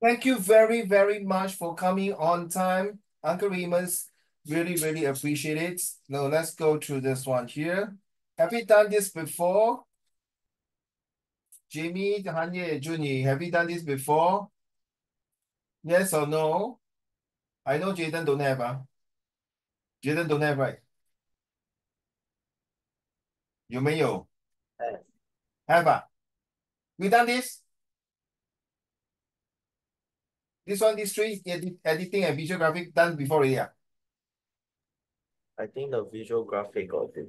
Thank you very, very much for coming on time. Uncle Remus, really appreciate it. Now let's go through this one here. Have you done this before? Jamie, Hanye, Juni, have you done this before? Yes or no? I know Jaden don't have, Jaden don't have, right? 有没有? Have, We done this? This one, these three, editing and visual graphic done before already, I think the visual graphic got it.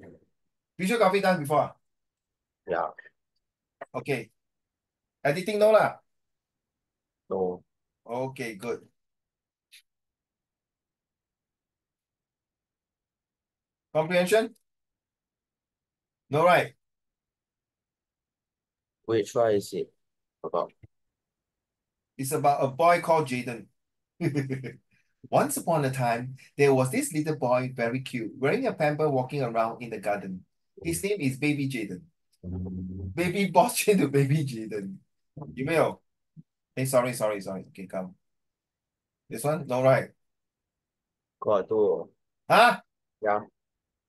Visual graphic done before, Yeah, Okay. Editing no lah. no. Okay, good. Comprehension? No, right? Which one is it about? It's about a boy called Jaden. Once upon a time, there was this little boy, very cute, wearing a pamper, walking around in the garden. His name is Baby Jaden. Baby boss to Baby Jaden. 有没有? Hey, sorry. Okay, come. This one? No, right? Got two. Huh? Yeah,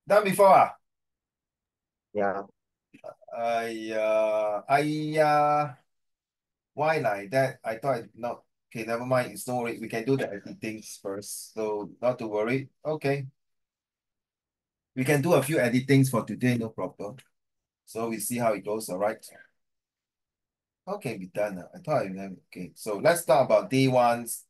Done before, yeah. Why like that? I thought not. Okay, never mind. It's no worry. We can do the editings first. So not to worry. Okay. We can do a few editings for today, no problem. So we see how it goes, all right? Okay, be done. I thought I remember. Okay, so let's talk about day ones.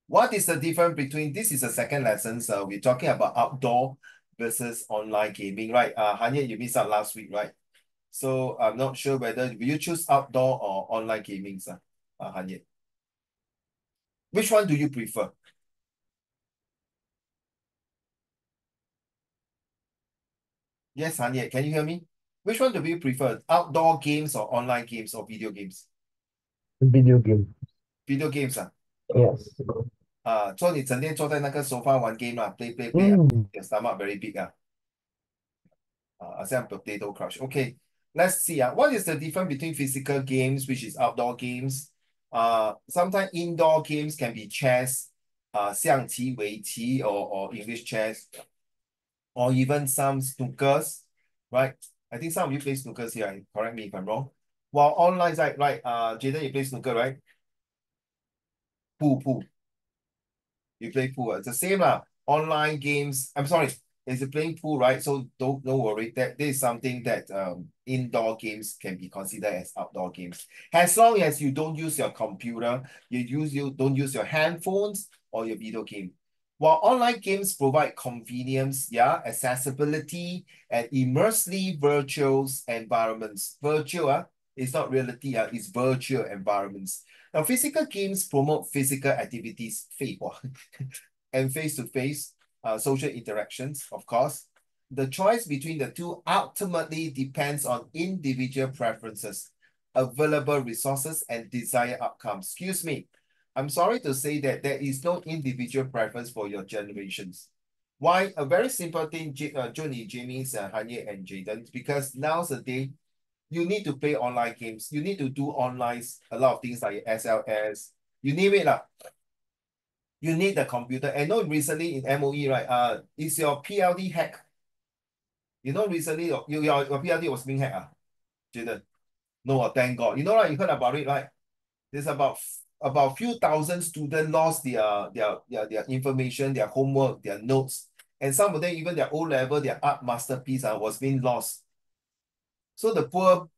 What is the difference between this is the second lesson? So we're talking about outdoor versus online gaming, right? Hanya, you missed out last week, right? So I'm not sure whether will you choose outdoor or online gaming, sir? Hanya. Which one do you prefer? Yes, Hanya, can you hear me? Which one do you prefer? Outdoor games or online games or video games? Video game. Video games, Yes. 说你整天坐在那个 sofa 玩 game 啦，play Mm. your stomach very big 好像 potato crush. Okay, let's see what is the difference between physical games, which is outdoor games? Sometimes indoor games can be chess, 象棋, 围棋, or English chess, or even some snookers, right? I think some of you play snookers here. Correct me if I'm wrong. While online, right? Jaden, you play snooker, right? Pool. You play pool. It's the same lah. Online games. I'm sorry. It's a playing pool, right? So don't worry. That this is something that indoor games can be considered as outdoor games. As long as you don't use your computer, you don't use your handphones or your video game. While online games provide convenience, yeah, accessibility, and immersively virtual environments. Virtual, it's not reality, it's virtual environments. Now, physical games promote physical activities, 废话, and face-to-face social interactions, of course. The choice between the two ultimately depends on individual preferences, available resources, and desired outcomes. Excuse me. I'm sorry to say that there is no individual preference for your generations. Why? A very simple thing, Johnny, Jamie, Hanye, and Jaden, because nowadays you need to play online games. You need to do online a lot of things like SLS. You need it lah. You need the computer. I know recently in MOE, right? Is your PLD hack? You know recently your PLD was being hacked, Jaden? No, thank God. You know, right? You heard about it, right? There's about few thousand students lost their information, their homework, their notes, and some of them even their O level, their art masterpiece was being lost. So the poor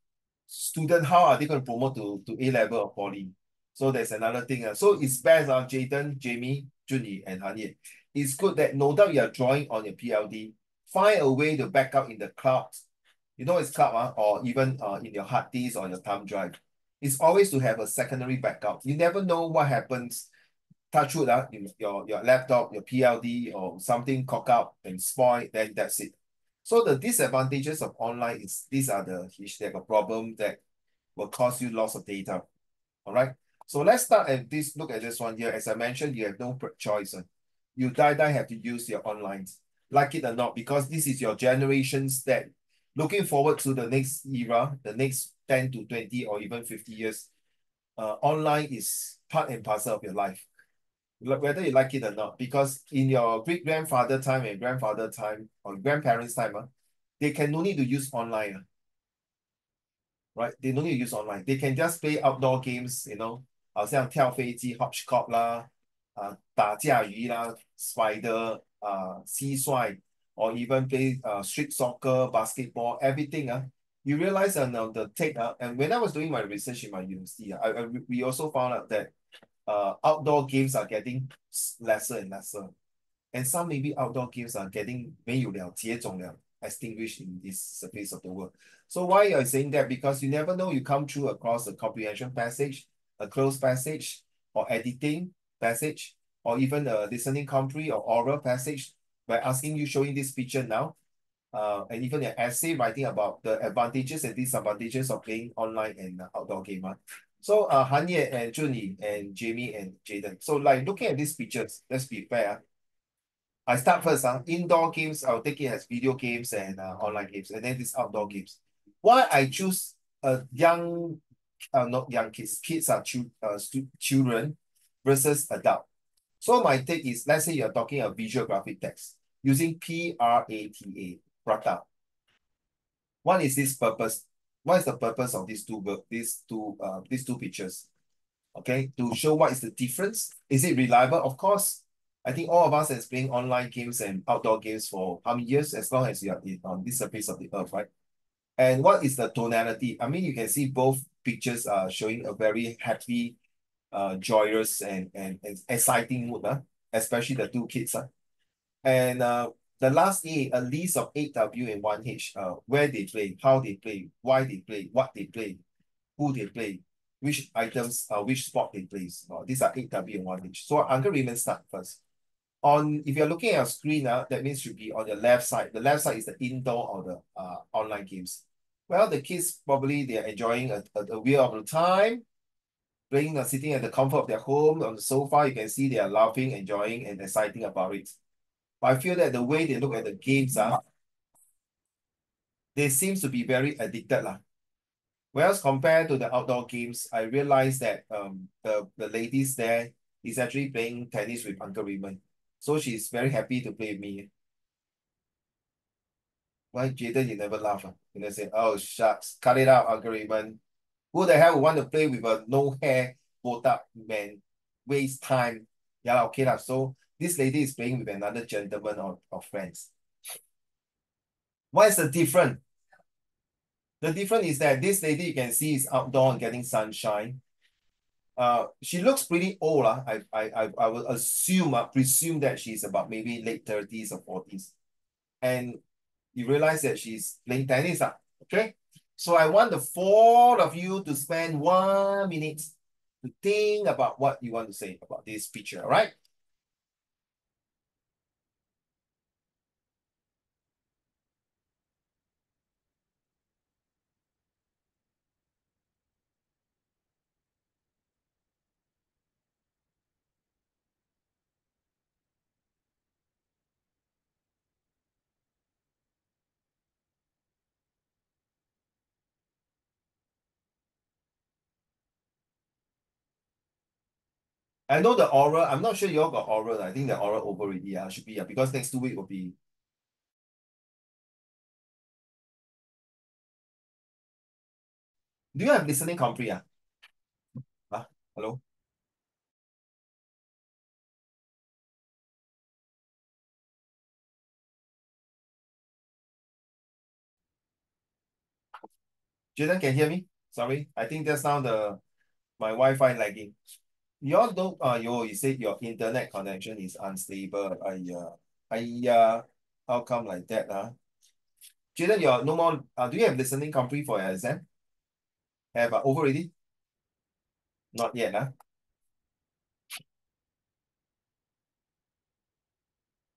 student, how are they going to promote to A level or poly? So there's another thing. So it's best, Jaden, Jamie, Junie, and Hanye. It's good that no doubt you are drawing on your PLD. Find a way to back up in the cloud. You know it's cloud, or even in your hard disk or your thumb drive. It's always to have a secondary backup. You never know what happens. Touch wood, your laptop, your PLD, or something cock up and spoil, then that's it. So the disadvantages of online is these are if they have a problem that will cause you loss of data. All right. So let's start at this. Look at this one here. As I mentioned, you have no choice. You die have to use your online, like it or not, because this is your generations that looking forward to the next era, the next 10 to 20 or even 50 years. online is part and parcel of your life, whether you like it or not. Because in your great grandfather time and grandfather time or grandparents time, they can no need to use online. Right? They don't need to use online. They can just play outdoor games, 好像跳飞机 hopscotch 啦，打架鱼啦，spider, 蟋蟀, or even play street soccer, basketball, everything. You realize the take, and when I was doing my research in my university, we also found out that outdoor games are getting lesser and lesser. And some maybe outdoor games are getting 没有了，接种了, extinguished in this surface of the world. So why are you saying that? Because you never know, you come through across a comprehension passage, a closed passage, or editing passage, or even a listening commentary or oral passage by asking you, showing this picture now, and even an essay writing about the advantages and disadvantages of playing online and outdoor game. So Hanye and Junyi and Jamie and Jaden. So like looking at these pictures, let's be fair. I start first. Indoor games, I'll take it as video games and online games, and then these outdoor games. Why I choose young, not young kids, kids are children versus adult. So my take is, let's say you're talking a visual graphic text using PRATA, prata. What is this purpose? What is the purpose of these two pictures? Okay, to show what is the difference. Is it reliable? Of course. I think all of us has playing online games and outdoor games for how many years, as long as you are on this surface of the earth, right? And what is the tonality? I mean, you can see both pictures are showing a very happy, joyous, and exciting mood, especially the two kids. And the last a list of 8W and 1H, where they play, how they play, why they play, what they play, who they play, which items, which sport they play. These are 8W and 1H. So I'm going to even start first. If you're looking at a screen, that means should be on the left side. The left side is the indoor or the online games. Well, the kids probably they're enjoying a wheel of the time, playing sitting at the comfort of their home on the sofa. You can see they are laughing, enjoying, and exciting about it. But I feel that the way they look at the games, they seems to be very addicted. Whereas compared to the outdoor games, I realized that the ladies there is actually playing tennis with Uncle Raymond. So she's very happy to play with me. Why, Jaden, you never laugh? You know, say, oh, shucks, cut it out, Uncle Raymond. Who the hell would want to play with a no hair, botak man? Waste time. Yeah, okay. So this lady is playing with another gentleman or friends. What is the difference? The difference is that this lady you can see is outdoor and getting sunshine. She looks pretty old. I will assume, presume that she's about maybe late 30s or 40s. And you realize that she's playing tennis. Okay? So I want the four of you to spend 1 minute to think about what you want to say about this picture, all right? I know the oral, I'm not sure you all got oral. I think the oral over already. Should be, because next 2 week will be. Do you have listening comprehension? Hello? Jaden can hear me? Sorry, I think just now my Wi-Fi lagging. You all don't, you said your internet connection is unstable. How come like that? Jaden, you're no more, do you have listening comprehension for your exam? Have over already? Not yet,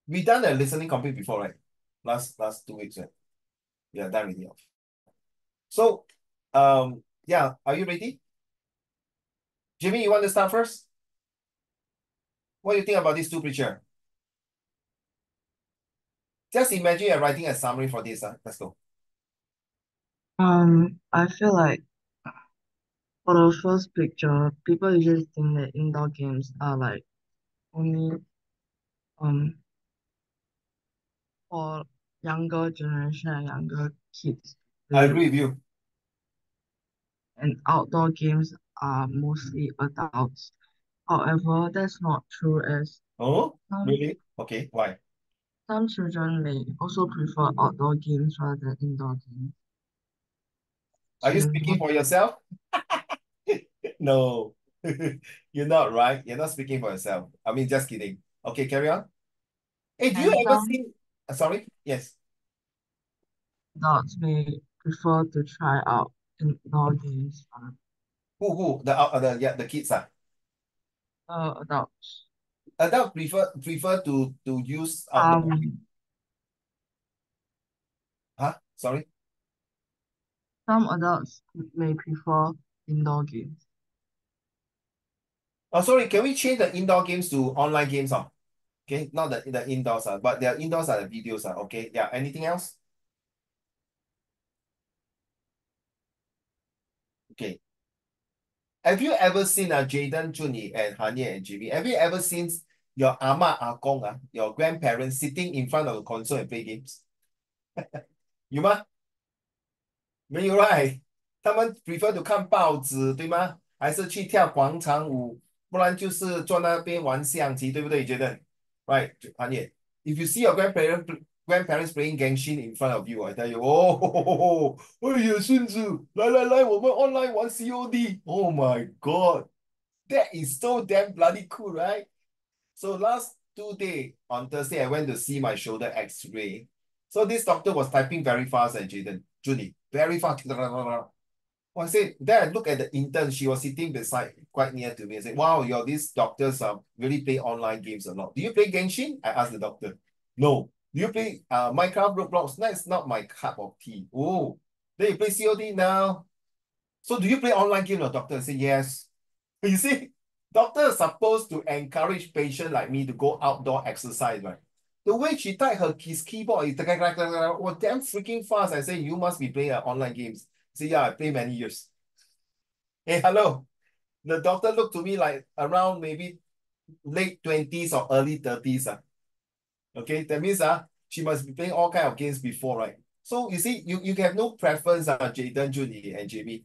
We done a listening comprehension before, right? Last 2 weeks, right? Yeah, done already. So, yeah, are you ready? Jimmy, you want to start first? What do you think about these two pictures? Just imagine you're writing a summary for this. Let's go. I feel like For the first picture, people usually think that indoor games are like only um for younger generation and younger kids to I play, agree with you. and outdoor games are mostly adults. However, that's not true as Oh, some really? Okay, why? some children may also prefer outdoor games rather than indoor games. Are you So speaking for yourself? No, you're not, right? You're not speaking for yourself. I mean, just kidding. Okay, carry on. Hey, do you and ever some see? Sorry? Yes. adults may prefer to try out indoor games from Who? The yeah, the kids ah. adults. Adult prefer to use outdoor. Huh? Sorry. Some adults may prefer indoor games. Oh, sorry. Can we change the indoor games to online games? Okay, not the indoors but the indoors are the videos okay. Yeah. Anything else? Okay. Have you ever seen Jaden, Junie, and Hanya and Jimmy? Have you ever seen your ama, akong, your grandparents sitting in front of the console and play games? 有吗？没有 right？他们 prefer to 看报纸，对吗？还是去跳广场舞？不然就是坐那边玩象棋，对不对？觉得 right，韩野，if you see your grandparents playing Genshin in front of you, I tell you, oh，哎呀，孙子，来，我们 online 玩 COD。Oh my God, that is so damn bloody cool, right? So last 2 day on Thursday, I went to see my shoulder X-ray. So this doctor was typing very fast, and Jaden, Judy, very fast. I said, then I look at the intern. She was sitting beside, quite near to me. I said, "Wow, these doctors really play online games a lot. Do you play Genshin?" I asked the doctor. No. Do you play Minecraft, Roblox? That's not my cup of tea. Oh, then you play COD now. So do you play online game, doctor? I said yes. You see, doctor is supposed to encourage patient like me to go outdoor exercise, right? The way she type his keyboard is was damn freaking fast. I say, you must be playing online games. Say, yeah, I play many years. Hey, hello. The doctor looked to me like around maybe late 20s or early 30s. Okay, that means she must be playing all kind of games before, right? So you see, you have no preference, Jaden, Judy, and Jamie.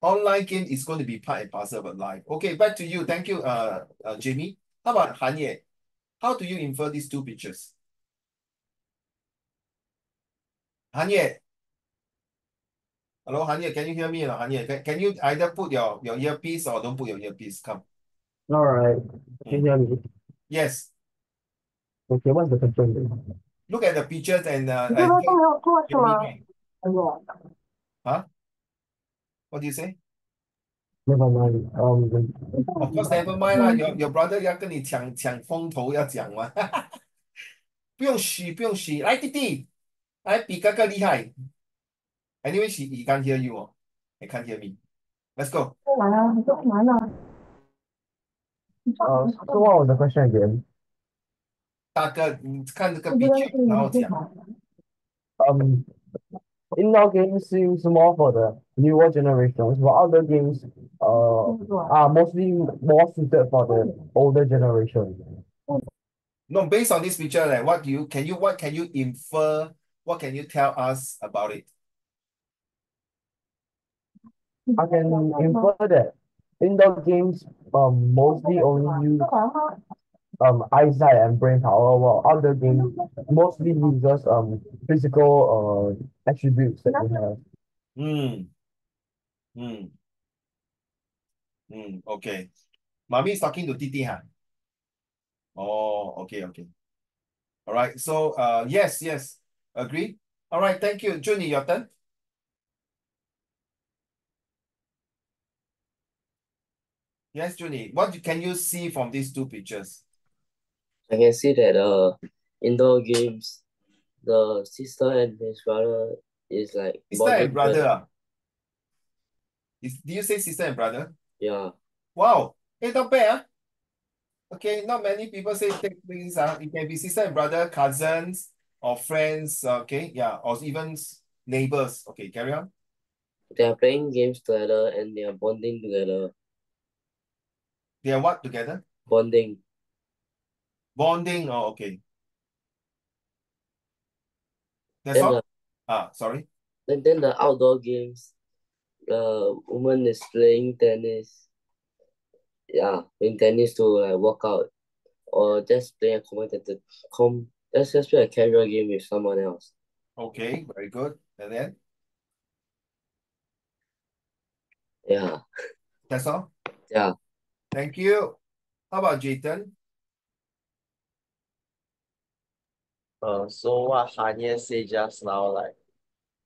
Online game is going to be part and parcel of life. Okay, back to you. Thank you, Jamie. How about Hanye? How do you infer these two pictures? Hanye, hello, Hanye, can you hear me? Hanye, can you either put your earpiece or don't put your earpiece? Come. All right. Can Mm. you hear me? Yes. Okay, what's the question then? Look at the pictures and hear me, right? Huh? What do you say? Never mind. Of course, never mind 啦。Your brother 要跟你抢风头要讲嘛，不用许，来弟弟，来比哥哥厉害。Anyway, he can't hear you. He can't hear me. Let's go. So what was the question again? 大哥，你看这个 picture，然后讲。Um, Indoor games seems more for the newer generations, while outdoor games are mostly more suited for the older generation. No, based on this picture, like, what can you infer? What can you tell us about it? I can infer that indoor games mostly only use eyesight and brain power, while outdoor games mostly uses physical attributes that we have. Hmm. Hmm. Hmm. Okay. Mommy is talking to Titi, huh? Oh, okay. All right. So, yes. Agree. All right. Thank you, Junie. Your turn. Yes, Junie. What can you see from these two pictures? I can see that indoor games, the sister and his brother is like Sister and bonding brother. together. Do you say sister and brother? Yeah, Wow. Hey, not bad, Okay, not many people say take things. It can be sister and brother, cousins, or friends. Okay, yeah, or even neighbors. Okay, carry on. They are playing games together and they are bonding together. They are what together? Bonding. Bonding. Oh, okay. That's Then the all? Ah, sorry. then the outdoor games, the woman is playing tennis. Yeah, playing tennis to like work out or just play a commentator just play a casual game with someone else. Okay, very good. And then Yeah, that's all. yeah. Thank you. How about Jayden? So what Hanya said just now, like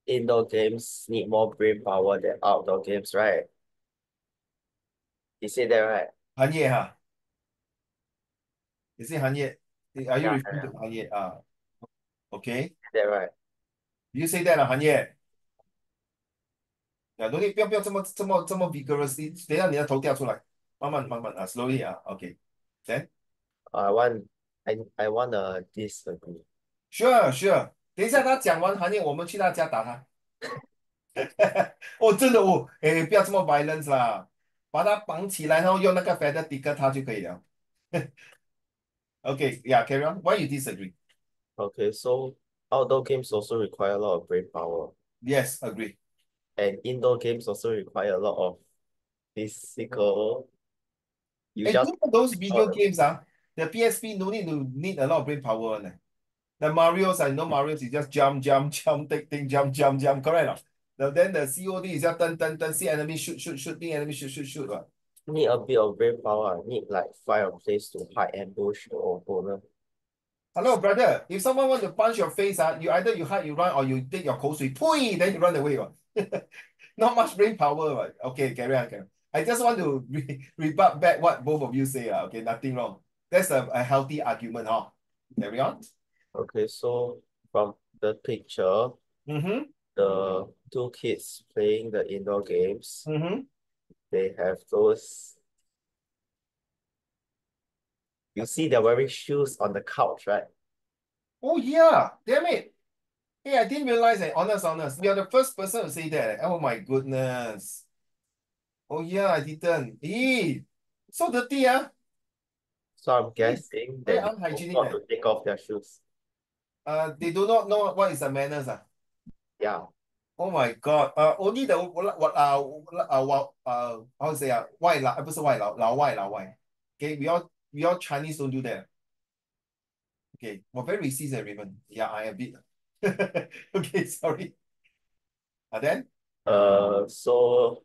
indoor games need more brain power than outdoor games, right? He said that, right? Hanye, huh? Is it Hanye? Are you Yeah, referring to Hanye? Ah, okay. that right. You say that, Hanye. Yeah, don't need,不要这么 vigorously，等一下你的头掉出来，慢慢啊，slowly 啊，OK。Then I want I wanna disagree. sure，等一下他讲完行业，我们去他家打他。哦，真的哦，哎，不要这么 violence 啦，把他绑起来，然后用那个 feather ticker 他就可以了。OK，yeah，carry on. Why you disagree? Okay, so outdoor games also require a lot of brain power, Yes, agree. and indoor games also require a lot of physical. You And just you know those video games, the PSP no need a lot of brain power one. The Mario's, I know Mario's is just jump, take thing, jump, correct or not? Then the COD is just turn, see enemy, shoot, me enemy, shoot. What? need a bit of brain power. Need like find a place to hide ambush the opponent. Hello, brother. If someone want to punch your face, you either you hide, you run, or you take your 口水, pui, then you run away. What? Not much brain power. What? Okay, carry on. I just want to rebut back what both of you say. Okay, nothing wrong. That's a healthy argument, huh? Carry on. Okay, so from the picture, Mm-hmm. the two kids playing the indoor games, Mm-hmm. they have those. You see, they're wearing shoes on the couch, right? Oh yeah, damn it. Hey, I didn't realize that. Honest. You're the first person to say that. Oh my goodness. Oh yeah, I didn't. So dirty, So I'm Hey, guessing very that they unhygienic. forgot to take off their shoes. They do not know what is the manners. Yeah. Oh my God. Only the what how to say 外劳不是老外. Okay, we all Chinese don't do that. Okay, we're very racist, Raymond. Yeah, I a bit. Okay, sorry. Then. So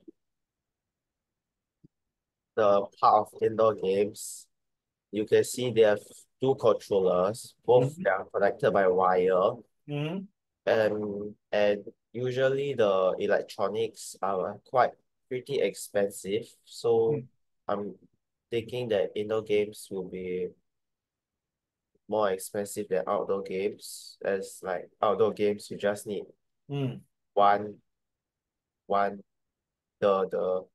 the part of indoor games, you can see they have two controllers, both Mm-hmm. that are connected by wire, Mm-hmm. and usually the electronics are quite pretty expensive. So I'm thinking that indoor games will be more expensive than outdoor games. As like outdoor games, you just need Mm-hmm. one one the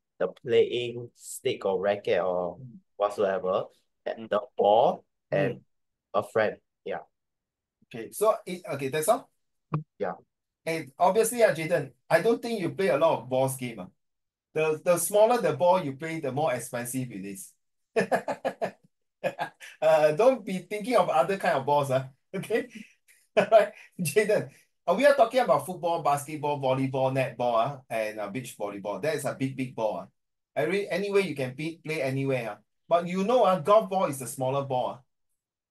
playing stick or racket or whatsoever, the ball and Mm. a friend. Yeah, Okay, so okay, that's all. yeah. And obviously, Jayden, I don't think you play a lot of balls game. The smaller the ball you play, the more expensive it is. Don't be thinking of other kind of balls, okay? Right, Jayden. We are talking about football, basketball, volleyball, netball, and beach volleyball. That is a big ball. Anyway, you can play anywhere. But you know, golf ball is a smaller ball.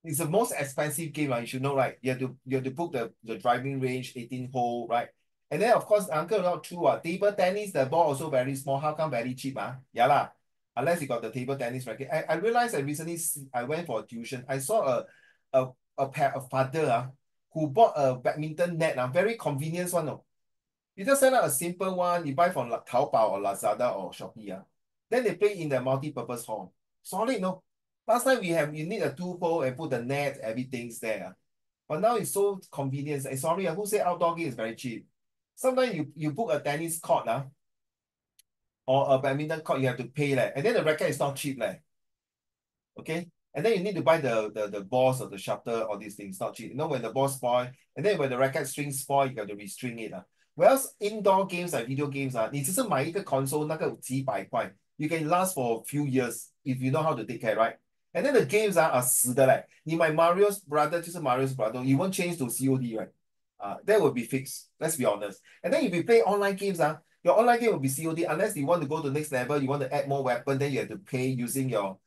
It's the most expensive game, you should know, right? You have to book the driving range, 18 hole, right? And then of course, uncle not true. Table tennis, the ball also very small. How come very cheap? Yeah lah. Unless you got the table tennis racket. I realized that recently I went for a tuition. I saw a father who bought a badminton net, very convenient one. No. You just send out a simple one, you buy from Taobao or Lazada or Shopee. Then they play in the multi-purpose hall. Solid, no? Last time you need a two pole and put the net, everything's there. But now it's so convenient. Sorry, who say outdoor game is very cheap? Sometimes you book a tennis court or a badminton court, you have to pay. And then the racket is not cheap. Okay? And then you need to buy the balls or the shutter or these things, not cheap. When the ball spoil, and then when the racket string spoil, you have to restring it. Whereas indoor games like video games 啊，你只是买一个 console 那个几百块 ，you can last for a few years if you know how to take care, right? And then the games are 死的嘞，你买 Mario's Brother 就是 Mario's Brother，you won't change to COD, right? That will be fixed. Let's be honest. And then if you play online games, your online game will be COD unless you want to go to the next level, you want to add more weapon, then you have to pay using your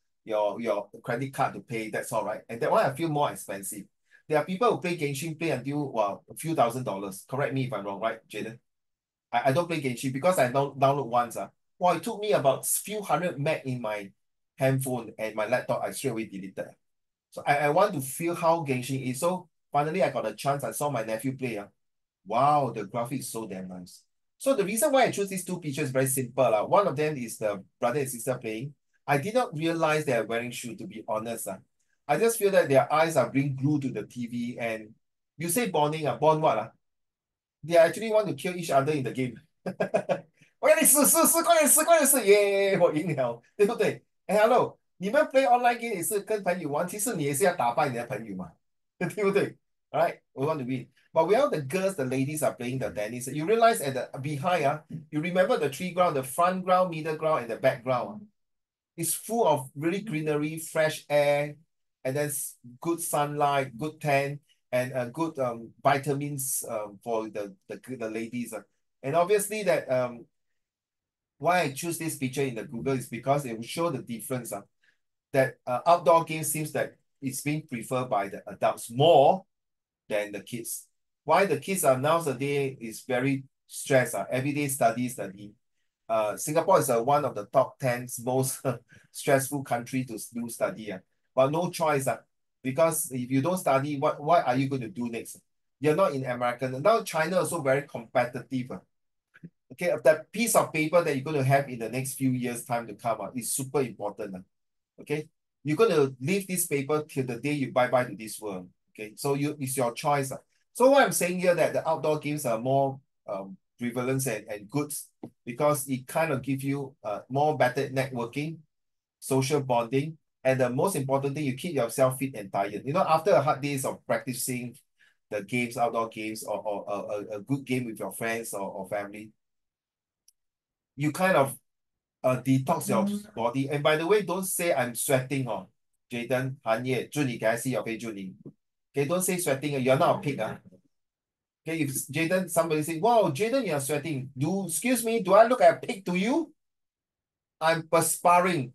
credit card to pay. That's all right. And that one I feel more expensive. There are people who play Genshin play until a few $1,000s. Correct me if I'm wrong, right, Jaden? I don't play Genshin because I don't download once. Well, it took me about few hundred meg in my handphone and my laptop. I straight away deleted. So I want to feel how Genshin is. So finally I got a chance. I saw my nephew play. Wow, the graphics is so damn nice. So the reason why I choose these two pictures is very simple. One of them is the brother and sister playing. I did not realize they are wearing shoes, to be honest. I just feel that their eyes are being glued to the TV. And you say bonding, bond what? They actually want to kill each other in the game. 我要你死，快点死，耶！我赢了，对不对？哎，hello，你们 play online game 也是跟朋友玩，其实你也是要打败你的朋友嘛，对不对？Alright, we want to win. But while the girls, the ladies are playing the tennis, you realize at the behind, you remember the three ground, the front ground, middle ground, and the background. It's full of really greenery, fresh air, and then good sunlight, good tan, and good vitamins for the ladies. And obviously that why I choose this picture in the Google is because it will show the difference. That outdoor game seems that it's being preferred by the adults more than the kids. Why the kids are nowadays is very stressed. Everyday study. Singapore is one of the top 10 most stressful country to do study. But no choice. Because if you don't study, what are you going to do next? You're not in America. Now China also very competitive. Okay, that piece of paper that you're going to have in the next few years time to come is super important. Okay, you're going to leave this paper till the day you bye-bye to this world. Okay, so it's your choice. So what I'm saying here that the outdoor games are more prevalent and good because it kind of give you more better networking, social bonding, and the most important thing, you keep yourself fit and tired. You know, after a hard days of practicing the games, outdoor games, or a good game with your friends or family, you kind of detox your body. And by the way, don't say I'm sweating, Jaden, Hanye, Junie, can I see your face, Junie? Okay, don't say sweating. You're not a pig. Okay, if Jaden, somebody say, wow, Jaden, you're sweating. Excuse me, do I look like a pig to you? I'm perspiring.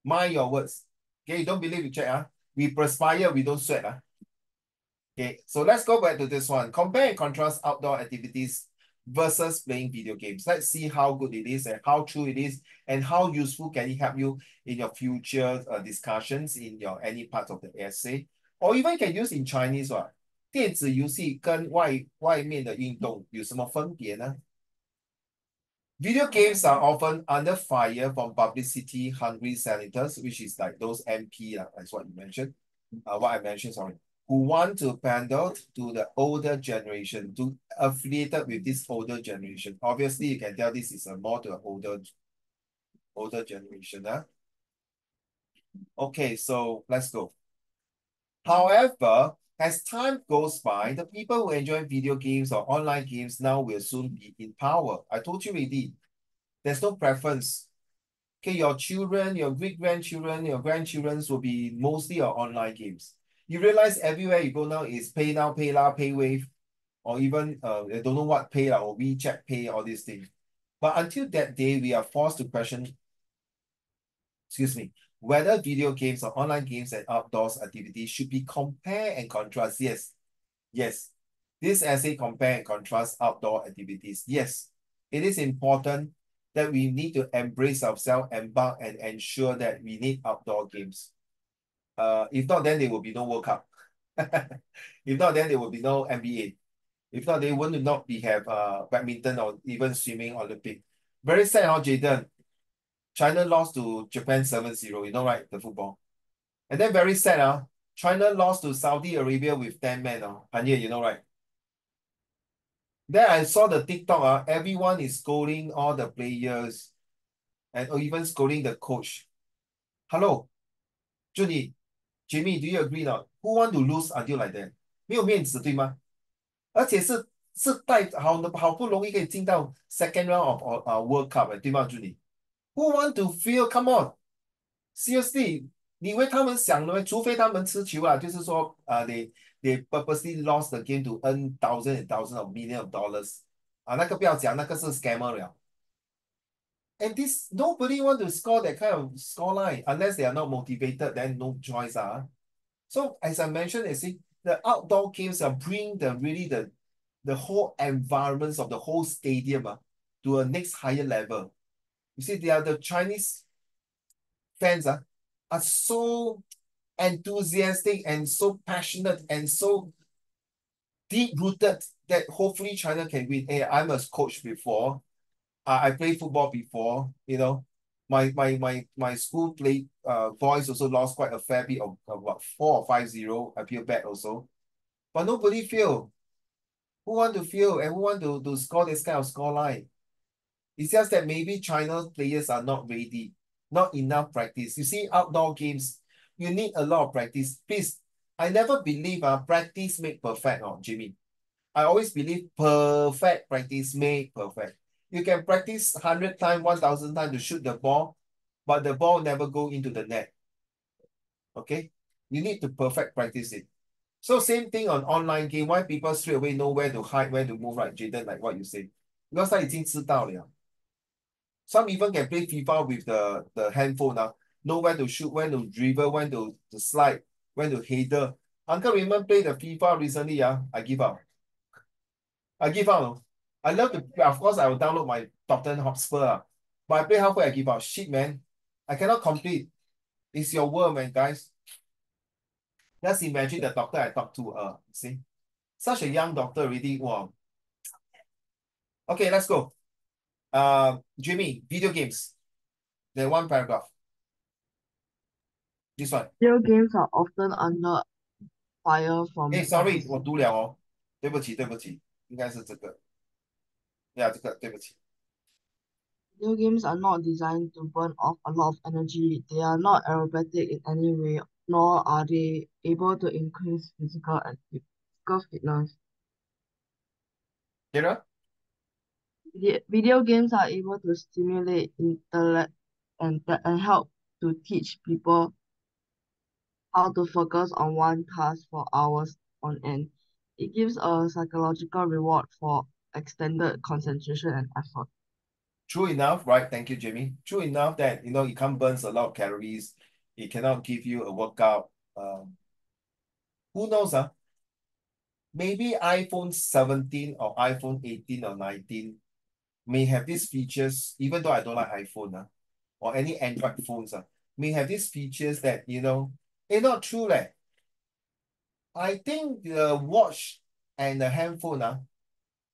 Mind your words. Okay, you don't believe, you check. We perspire, we don't sweat. Okay, so let's go back to this one. Compare and contrast outdoor activities versus playing video games. Let's see how good it is and how true it is and how useful can it help you in your future discussions in your any part of the essay. Or even can use in Chinese. 电子游戏跟外面的运动有什么分别呢？ Video games are often under fire from publicity-hungry senators, which is like those MP, that's what you mentioned, what I mentioned, sorry, who want to pander to the older generation, to affiliated with this older generation. Obviously, you can tell this is more to an older generation. Okay, so let's go. However, as time goes by, the people who enjoy video games or online games now will soon be in power. I told you already, there's no preference. Okay, your children, your great-grandchildren, your grandchildren will be mostly on online games. You realize everywhere you go now is Pay Now, PayLah, PayWave, or even I don't know what Pay or WeChat Pay, all these things. But until that day, we are forced to question, excuse me, whether video games or online games and outdoors activities should be compare and contrast. Yes. This essay compare and contrast outdoor activities. Yes, it is important that we need to embrace ourselves, embark and ensure that we need outdoor games. If not, then there will be no World Cup. If not, then there will be no NBA. If not, they will not be have badminton or even swimming Olympic. Very sad, Jaden. China lost to Japan 7-0, you know, right? The football. And then very sad, China lost to Saudi Arabia with 10 men. Hanye, you know, right? Then I saw the TikTok, everyone is scolding all the players and even scolding the coach. Hello, Junie, Jimmy, do you agree not? Who want to lose until like that? 没有面子，对吗？而且是是好不容易可以进到 second round of World Cup 对吗，朱莉？Who want to feel? Come on, seriously，你以为他们想的吗？除非他们吃球啊，就是说they purposely lost the game to earn thousands and thousands of millions of dollars 啊，那个不要讲，那个是 scammer 了。And this nobody want to score that kind of scoreline unless they are not motivated, then no choice. So as I mentioned, you see, the outdoor games are bring the whole environments of the whole stadium to a next higher level. You see, they are the Chinese fans are so enthusiastic and so passionate and so deep rooted that hopefully China can win. Hey, I'm a coach before. I played football before, you know. My school played boys also lost quite a fair bit of what 4 or 5-0. I feel bad also. But nobody feel. Who want to feel and who want to score this kind of score line? It's just that maybe China's players are not ready, not enough practice. You see, outdoor games, you need a lot of practice. Please, I never believe practice make perfect, Jimmy. I always believe perfect practice make perfect. You can practice 100 times, 1,000 times to shoot the ball, but the ball never go into the net. Okay? You need to perfect practice it. So same thing on online game. Why people straight away know where to hide, where to move, right, Jaden, like what you say. Because 他已经知道了. Some even can play FIFA with the handphone now. Know when to shoot, when to dribble, when to slide, when to header. Uncle Raymond played the FIFA recently. I give up. I give up. I love to, of course, I will download my top 10 Hotspur. But I play halfway, I give up. Shit, man. I cannot complete. It's your world, man, guys. Let's imagine the doctor I talked to, see? Such a young doctor already, wow. Okay, let's go. Jimmy, video games. The one paragraph. This one. Video games are often under fire from Hey, sorry, privacy. 我读了哦。对不起，应该是这个。呀，这个对不起。Video games are not designed to burn off a lot of energy. They are not aerobatic in any way, nor are they able to increase physical fitness. Kira? Video games are able to stimulate intellect and help to teach people how to focus on one task for hours on end. It gives a psychological reward for extended concentration and effort. True enough, right? Thank you, Jimmy. True enough that, it can't burn a lot of calories. It cannot give you a workout. Who knows, maybe iPhone 17 or iPhone 18 or 19 may have these features, even though I don't like iPhone, or any Android phones, may have these features that, it's not true, I think the watch and the handphone,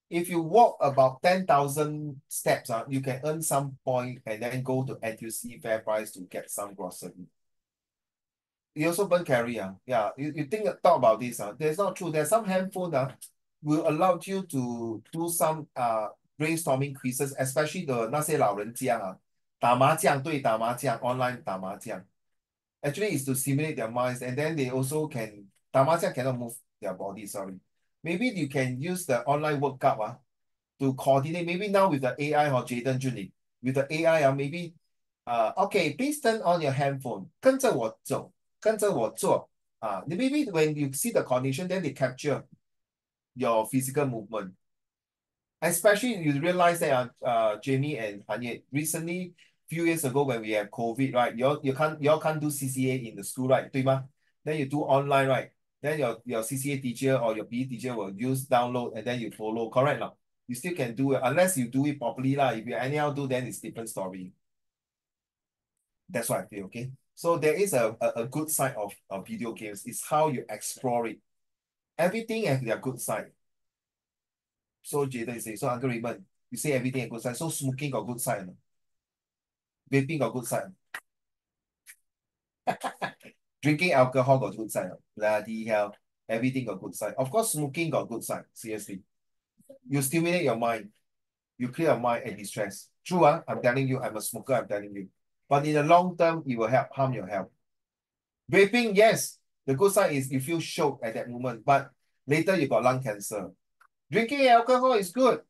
if you walk about 10,000 steps, you can earn some point and then go to NTUC Fair Price to get some grocery. You also burn calorie. Yeah, you talk about this. That's not true. There's some handphone will allow you to do some brainstorming quizzes, especially the 那些老人家打麻将 online 打麻将. Actually, it's to stimulate their minds, and then they also can 打麻将 cannot move their body. Sorry, maybe you can use the online workup to coordinate. Maybe now with the AI or Jaden Junie, with the AI maybe okay, please turn on your handphone. 跟着我做. Maybe when you see the condition, then they capture your physical movement. Especially you realize that Jamie and Hanye, recently, few years ago when we have COVID, right? You all can't do CCA in the school, right? 对吗? Then you do online, right? Then your CCA teacher or your PE teacher will use download and then you follow, correct? Now, you still can do it unless you do it properly. If you anyhow do, then it's different story. That's what I feel, okay? So there is a good side of video games. It's how you explore it. Everything has their good side. So Jaden say, so Uncle Raymond, you say everything has good side. So smoking got good side. Vaping got good side. Drinking alcohol got good side. Bloody hell. Everything got good side. Of course, smoking got good side. Seriously. You stimulate your mind. You clear your mind and distress. True, I'm telling you, I'm a smoker, I'm telling you. But in the long term, it will harm your health. Vaping, yes. The good side is you feel shocked at that moment, but later you got lung cancer. Drinking alcohol is good.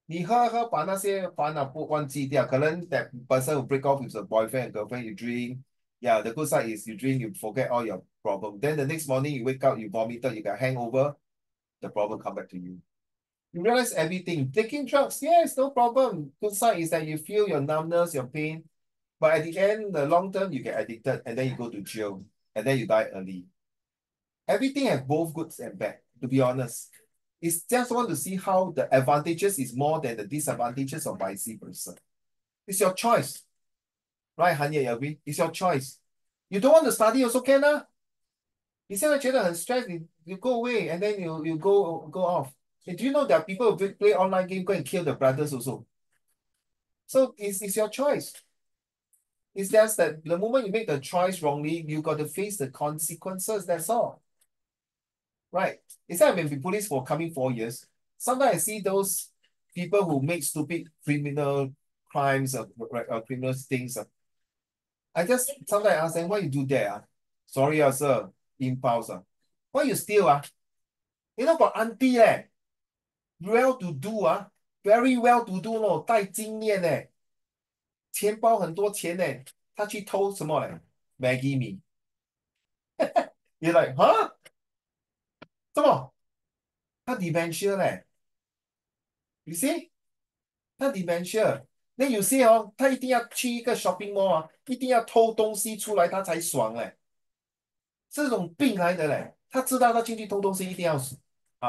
你喝把那些烦恼不忘记掉。可能 that person will break off with a boyfriend and girlfriend, you drink. Yeah, the good side is you drink, you forget all your problem. Then the next morning you wake up, you vomited, you got hangover, the problem come back to you. You realize everything. Taking drugs, yes, no problem. Good side is that you feel your numbness, your pain. But at the end, the long term, you get addicted and then you go to jail and then you die early. Everything has both goods and bad, to be honest. It's just want to see how the advantages is more than the disadvantages of vice versa. It's your choice. Right, Hanye, you agree? It's your choice. You don't want to study also can 啊。你现在觉得很 stress, you go away and then you go off. And do you know that people who play online game go and kill the brothers also? So it's your choice. It's just that the moment you make the choice wrongly, you got to face the consequences. That's all. Right. Instead of been police for coming 4 years, sometimes I see those people who make stupid criminal crimes or criminal things. I just sometimes ask them, what you do there? Sorry, sir, impulse. Why you steal? You know, got auntie, well to do, very well to do, 带经验钱包很多钱他去偷什么Maggie mee. You're like, huh? 怎么？他 dementia You see? 他 dementia. Then you see 他一定要去一个 shopping mall 一定要偷东西出来他才爽这种病来的他知道他进去偷东西一定要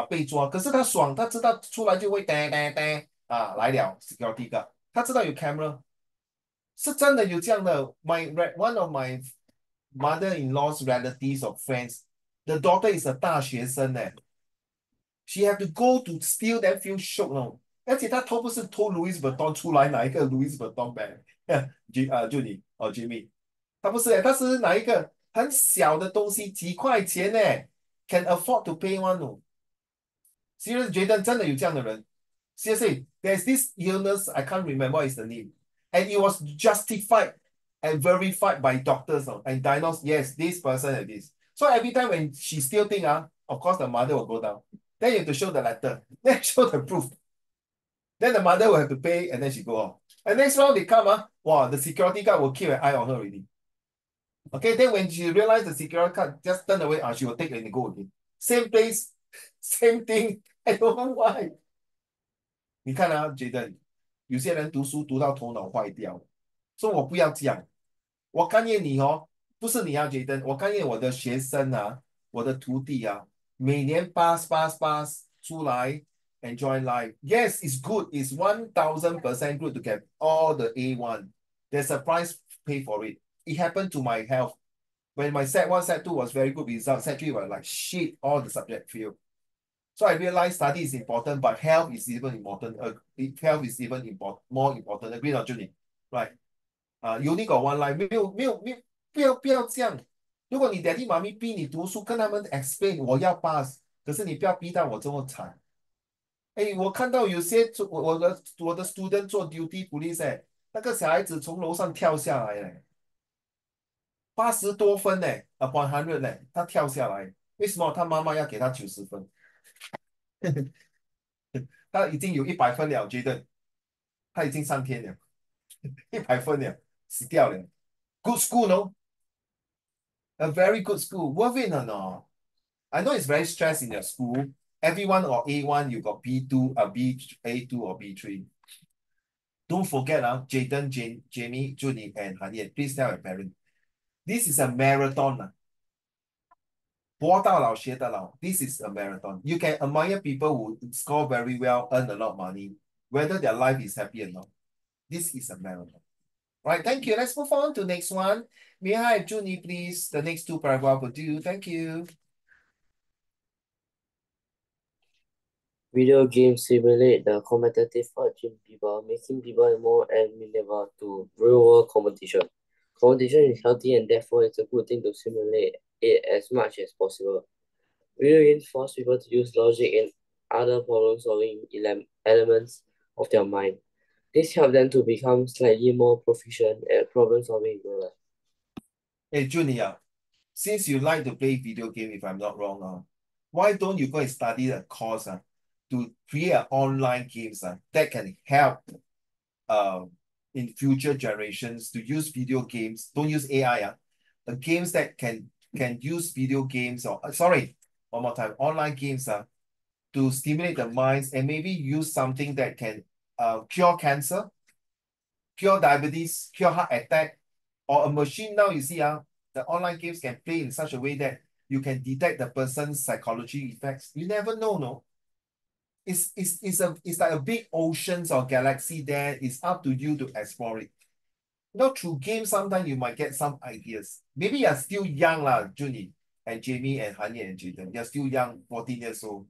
被抓，可是他爽，他知道出来就会呆呆呆来了 security guard，他知道有 camera，是真的有这样的。One of my mother-in-law's relatives or friends, the daughter is a 大学生she have to go to steal that few shock 而且他偷不是偷 Louis Vuitton 出来拿一个 Louis Vuitton bag，就你Jimmy，他不是他是拿一个很小的东西，几块钱can afford to pay one Seriously，觉得真的有这样的人。Seriously, there's this illness, I can't remember what is the name. And it was justified and verified by doctors and diagnosed, yes, this person had this. So every time when she still think, of course the mother will go down. Then you have to show the letter. Then show the proof. Then the mother will have to pay and then she go off. And next round they come, wow, the security guard will keep an eye on her already. Okay, then when she realized the security guard just turn away, she will take and go again. Same place, same thing. I don't know why. 你看觉得有些人读书读到头脑坏掉，说我不要这样，我甘愿你不是你要觉得，我甘愿我的学生我的徒弟每年 pass 出来 enjoy life. Yes, it's good. It's 1000% good to get all the A1. There's a price pay for it. It happened to my health. When my set 1, set 2 was very good results, set 3 was like shit, all the subject failed. So I realized study is important, but health is even important. Health is even more important. Agree or Junie? Right? You only got one life. 没有，不要这样。如果你 daddy 妈咪逼你读书，跟他们 explain 我要 pass，可是你不要逼到我这么惨。哎，我看到有些我的 student 做 duty police 那个小孩子从楼上跳下来80多分upon 100他跳下来，为什么他妈妈要给他90分？他已经有100分了，觉得他已经上天了，100分了，死掉了。Good school, no? A very good school. Worth it or not? I know it's very stressed in your school. Everyone or A1, you got B2, A2 or B3. Don't forget, Jaden, Jamie, Junie, and Hanian. Please tell your parents. This is a marathon. 活到老学到老. This is a marathon. You can admire people who score very well, earn a lot of money, whether their life is happy or not. This is a marathon. Right, thank you. Let's move on to next one. May I have Junie, please? The next two paragraph will do. Thank you. Video games simulate the competitive urge in people, making people more amenable to real-world competition. Competition is healthy and therefore it's a good thing to simulate it as much as possible. Video games force people to use logic and other problem-solving elements of their mind. This helps them to become slightly more proficient at problem-solving in real life. Hey, Junie, since you like to play video game, if I'm not wrong, why don't you go and study a course to create an online games that can help in future generations to use video games. Don't use AI. The games that can use video games or sorry, one more time, online games to stimulate the minds and maybe use something that can cure cancer, cure diabetes, cure heart attack, or a machine now you see the online games can play in such a way that you can detect the person's psychology effects. You never know, no. It's like a big oceans or galaxy there. It's up to you to explore it. You know, through games, sometimes you might get some ideas. Maybe you're still young, Junie and Jamie and Hanya and Jaden. You're still young, 14 years old.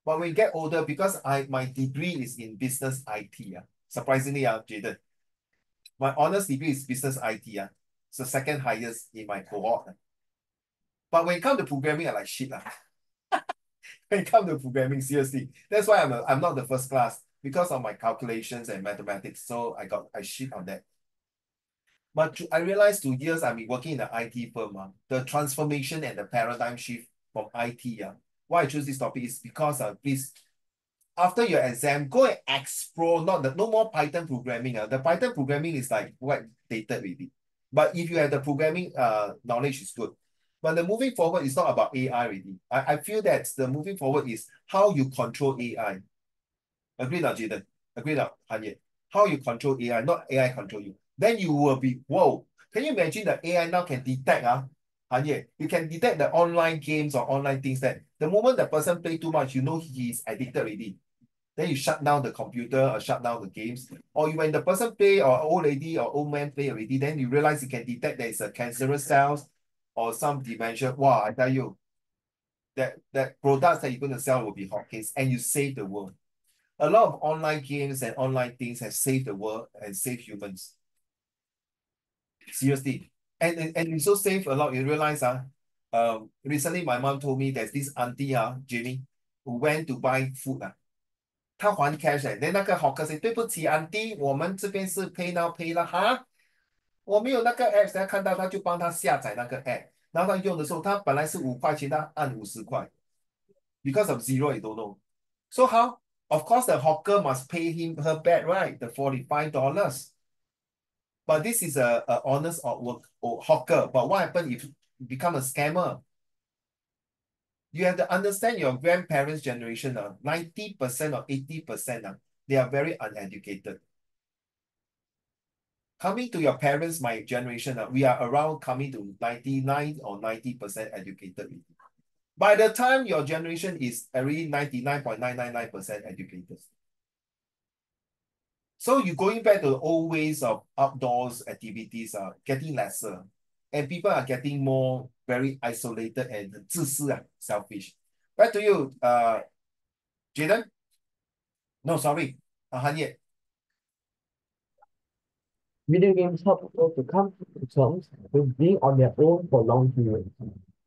But when you get older, because my degree is in business IT. Surprisingly, Jaden, my honors degree is business IT. It's the second highest in my cohort. But when it comes to programming, I like shit. When it comes to programming, seriously. That's why I'm not the first class because of my calculations and mathematics. So I shit on that. But I realized 2 years I've been working in the IT firm, the transformation and the paradigm shift from IT. Why I choose this topic is because please, after your exam, go and explore, no more Python programming. The Python programming is like what dated already. But if you have the programming knowledge, is good. But the moving forward is not about AI already. I feel that the moving forward is how you control AI. Agree now, Jaden? Agree now, Hanye? How you control AI, not AI control you. Then you will be, whoa. Can you imagine that AI now can detect, Hanye? You can detect the online games or online things that the moment the person play too much, you know he is addicted already. Then you shut down the computer or shut down the games. Or when the person play or old lady or old man play already, then you realize you can detect there is a cancerous cells or some dementia. Wow, I tell you, that products that you're going to sell will be hotcakes and you save the world. A lot of online games and online things have saved the world and saved humans. Seriously. And you so save a lot, you realize recently my mom told me there's this auntie Jamie, who went to buy food 他还 cash then 那个 hawker say 对不起 auntie 我们这边是 pay now pay 了哈我没有那个 app 他看到他就帮他下载那个 app 然后他用的时候他本来是5块钱他按50块 because of zero you don't know so how of course the hawker must pay her back right the $45 but this is a honest or hawker but what happens if you become a scammer you have to understand your grandparents' generation 90% or 80% they are very uneducated. Coming to your parents, my generation, we are around coming to 99 or 90% educated. By the time your generation is already 99.999% educated. So you're going back to the old ways of outdoors activities are getting lesser. And people are getting more very isolated and 自私, selfish. Back to you, Jaden. No, sorry, Hanye. Video games help people to come to terms with being on their own for long periods.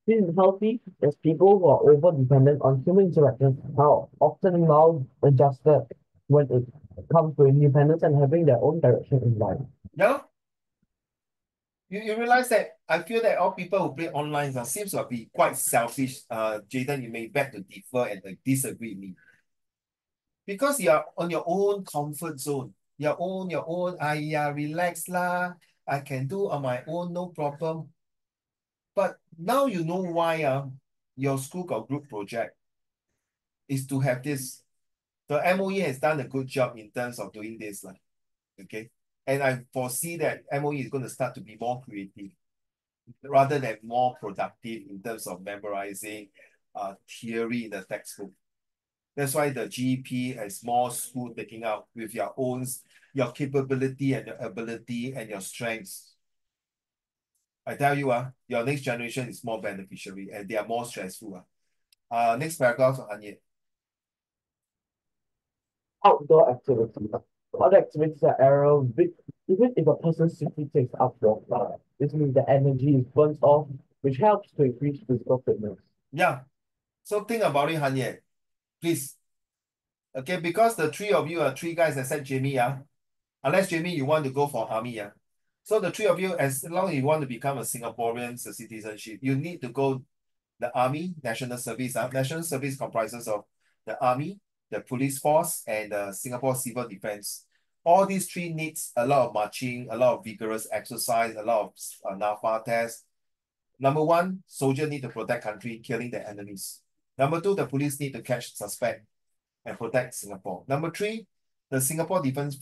This is healthy as people who are over-dependent on human interactions are often maladjusted when it comes to independence and having their own direction in life. Yeah. You realize that I feel that all people who play online seems to be quite selfish. Jaden, you may beg to differ and disagree with me. Because you're on your own comfort zone. Your own, relax lah. I can do on my own, no problem. But now you know why your school got group project is to have this. The MOE has done a good job in terms of doing this. Okay. And I foresee that MOE is going to start to be more creative rather than more productive in terms of memorizing theory in the textbook. That's why the GEP has more school taking out with your capability and your ability and your strengths. I tell you, your next generation is more beneficiary and they are more stressful. Next paragraph, Anye. Outdoor activities. Other activities are aerobic. Even if a person simply takes up walk, this means the energy is burnt off, which helps to increase physical fitness. Yeah. So think about it, Hanye. Please. Okay, because the three of you are three guys except Jamie, unless Jamie, you want to go for army, So the three of you, as long as you want to become a Singaporean citizenship, you need to go the army, national service. National service comprises of the army, the police force, and the Singapore Civil Defence. All these three needs a lot of marching, a lot of vigorous exercise, a lot of NAFA tests. Number one, soldier need to protect country, killing the enemies. Number two, the police need to catch suspect and protect Singapore. Number three, the Singapore Defence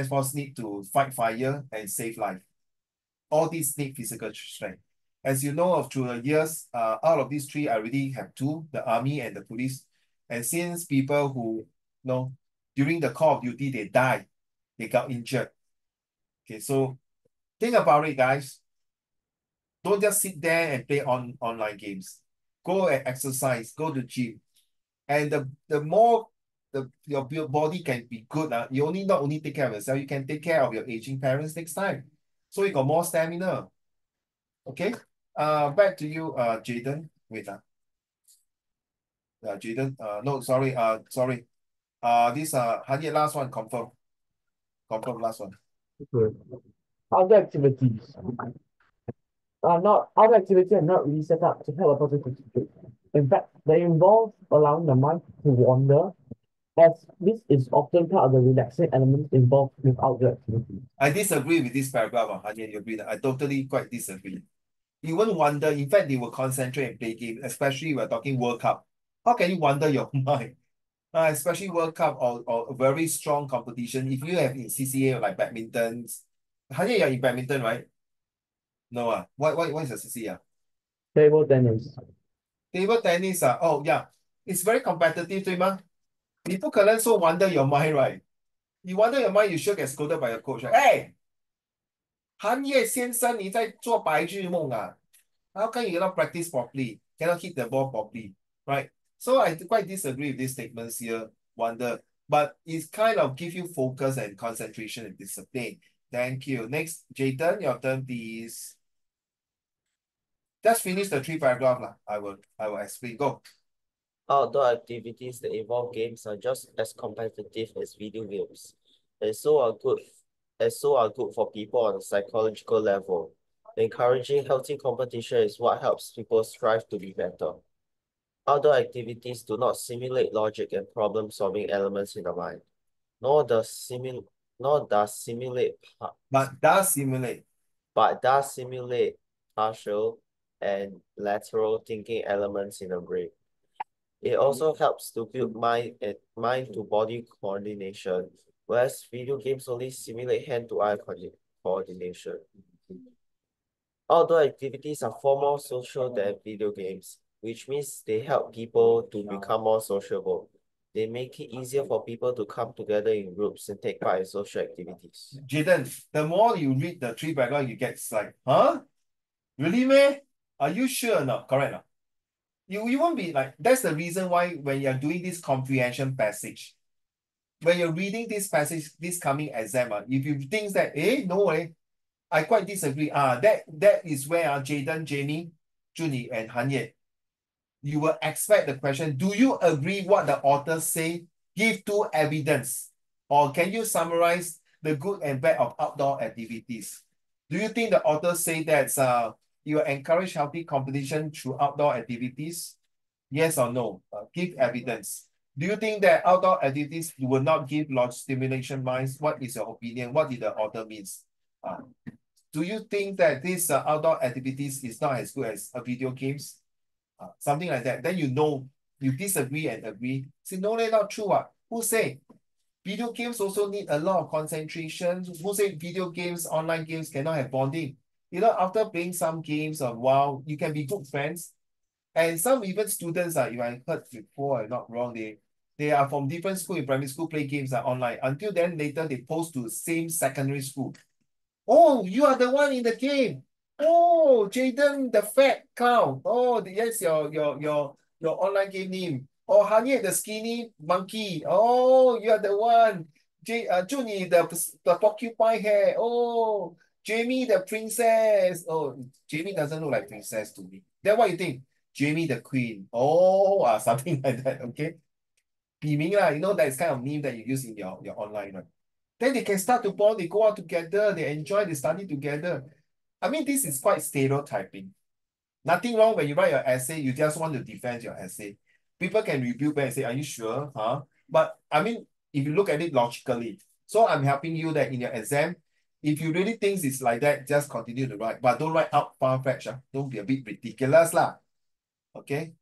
Force need to fight fire and save life. All these need physical strength. As you know, through the years, out of these three, I already have two, the army and the police. And since people who, during the call of duty, they died, they got injured. Okay, so think about it, guys. Don't just sit there and play online games. Go and exercise, go to gym. And the more your body can be good, you not only take care of yourself, you can take care of your aging parents next time. So you got more stamina. Okay. Back to you, Jaden. Wait. Jaden. No, sorry. Sorry. This 100 last one, confirm. Confirm last one. Okay. Other activities. Not other activities are not really set up to help a person to concentrate. In fact, they involve allowing the mind to wander, as this is often part of the relaxing elements involved with outdoor activities. I disagree with this paragraph, Hanya, you agree that? I totally quite disagree. You won't wonder, in fact, they will concentrate and play games, especially we're talking World Cup. How can you wander your mind? Especially World Cup or a very strong competition. If you have in CCA like badminton, Hanya, you're in badminton, right? No, what is the CCA? Table tennis. Table tennis, oh yeah, it's very competitive, 对吗？你不可能说 wander your mind, right? You wander your mind, you sure get scolded by your coach, right? Hey, 韩业先生，你在做白日梦啊？How come you cannot practice properly? Cannot hit the ball properly, right? So I quite disagree with these statements here, wonder. But it's kind of give you focus and concentration and discipline. Thank you. Next, Jayden, your turn, please. Just finish the three paragraph lah. I will explain. Go. Outdoor activities that involve games are just as competitive as video games, and so are good for people on a psychological level. Encouraging healthy competition is what helps people strive to be better. Outdoor activities do not simulate logic and problem-solving elements in the mind, nor does simulate But does simulate. but does simulate partial and lateral thinking elements in the brain. It also helps to build mind to body coordination, whereas video games only simulate hand-to-eye coordination. Outdoor activities are far more social than video games, which means they help people to become more sociable. They make it easier for people to come together in groups and take part in social activities. Jayden, the more you read the three paragraph, you get like, huh? Really, man? Are you sure or not? Correct or not? You won't be like, that's the reason why when you're doing this comprehension passage, when you're reading this passage, this coming exam, if you think that, no way, I quite disagree. That is where Jayden, Jamie, Junie, and Hanye, you will expect the question, do you agree what the authors say? Give two evidence. Or can you summarize the good and bad of outdoor activities? Do you think the authors say that you encourage healthy competition through outdoor activities? Yes or no? Give evidence. Do you think that outdoor activities will not give large stimulation minds? What is your opinion? What did the author means? Do you think that these outdoor activities is not as good as video games? Something like that. Then you disagree and agree. Say, no, they're not true. Who say? Video games also need a lot of concentration. Who say video games, online games cannot have bonding? After playing some games a while, you can be good friends. And some even students, if I heard before, I'm not wrong, they are from different school in primary school, play games online. Until then, later they post to same secondary school. Oh, you are the one in the game. Oh, Jayden, the fat clown. Oh, yes, your online game name. Oh, Hanye, the skinny monkey. Oh, you are the one. Junie, the porcupine hair. Oh, Jamie, the princess. Oh, Jamie doesn't look like princess to me. Then what you think? Jamie, the queen. Oh, something like that. Okay. 笔名啦, that's kind of name that you use in your online, right? Then they can start to bond, they go out together, they enjoy, they study together. I mean, this is quite stereotyping. Nothing wrong when you write your essay, you just want to defend your essay. People can review back and say, are you sure? Huh? But I mean, if you look at it logically, so I'm helping you that in your exam, if you really think it's like that, just continue to write, but don't write out far-fetched. Don't be a bit ridiculous lah. Okay.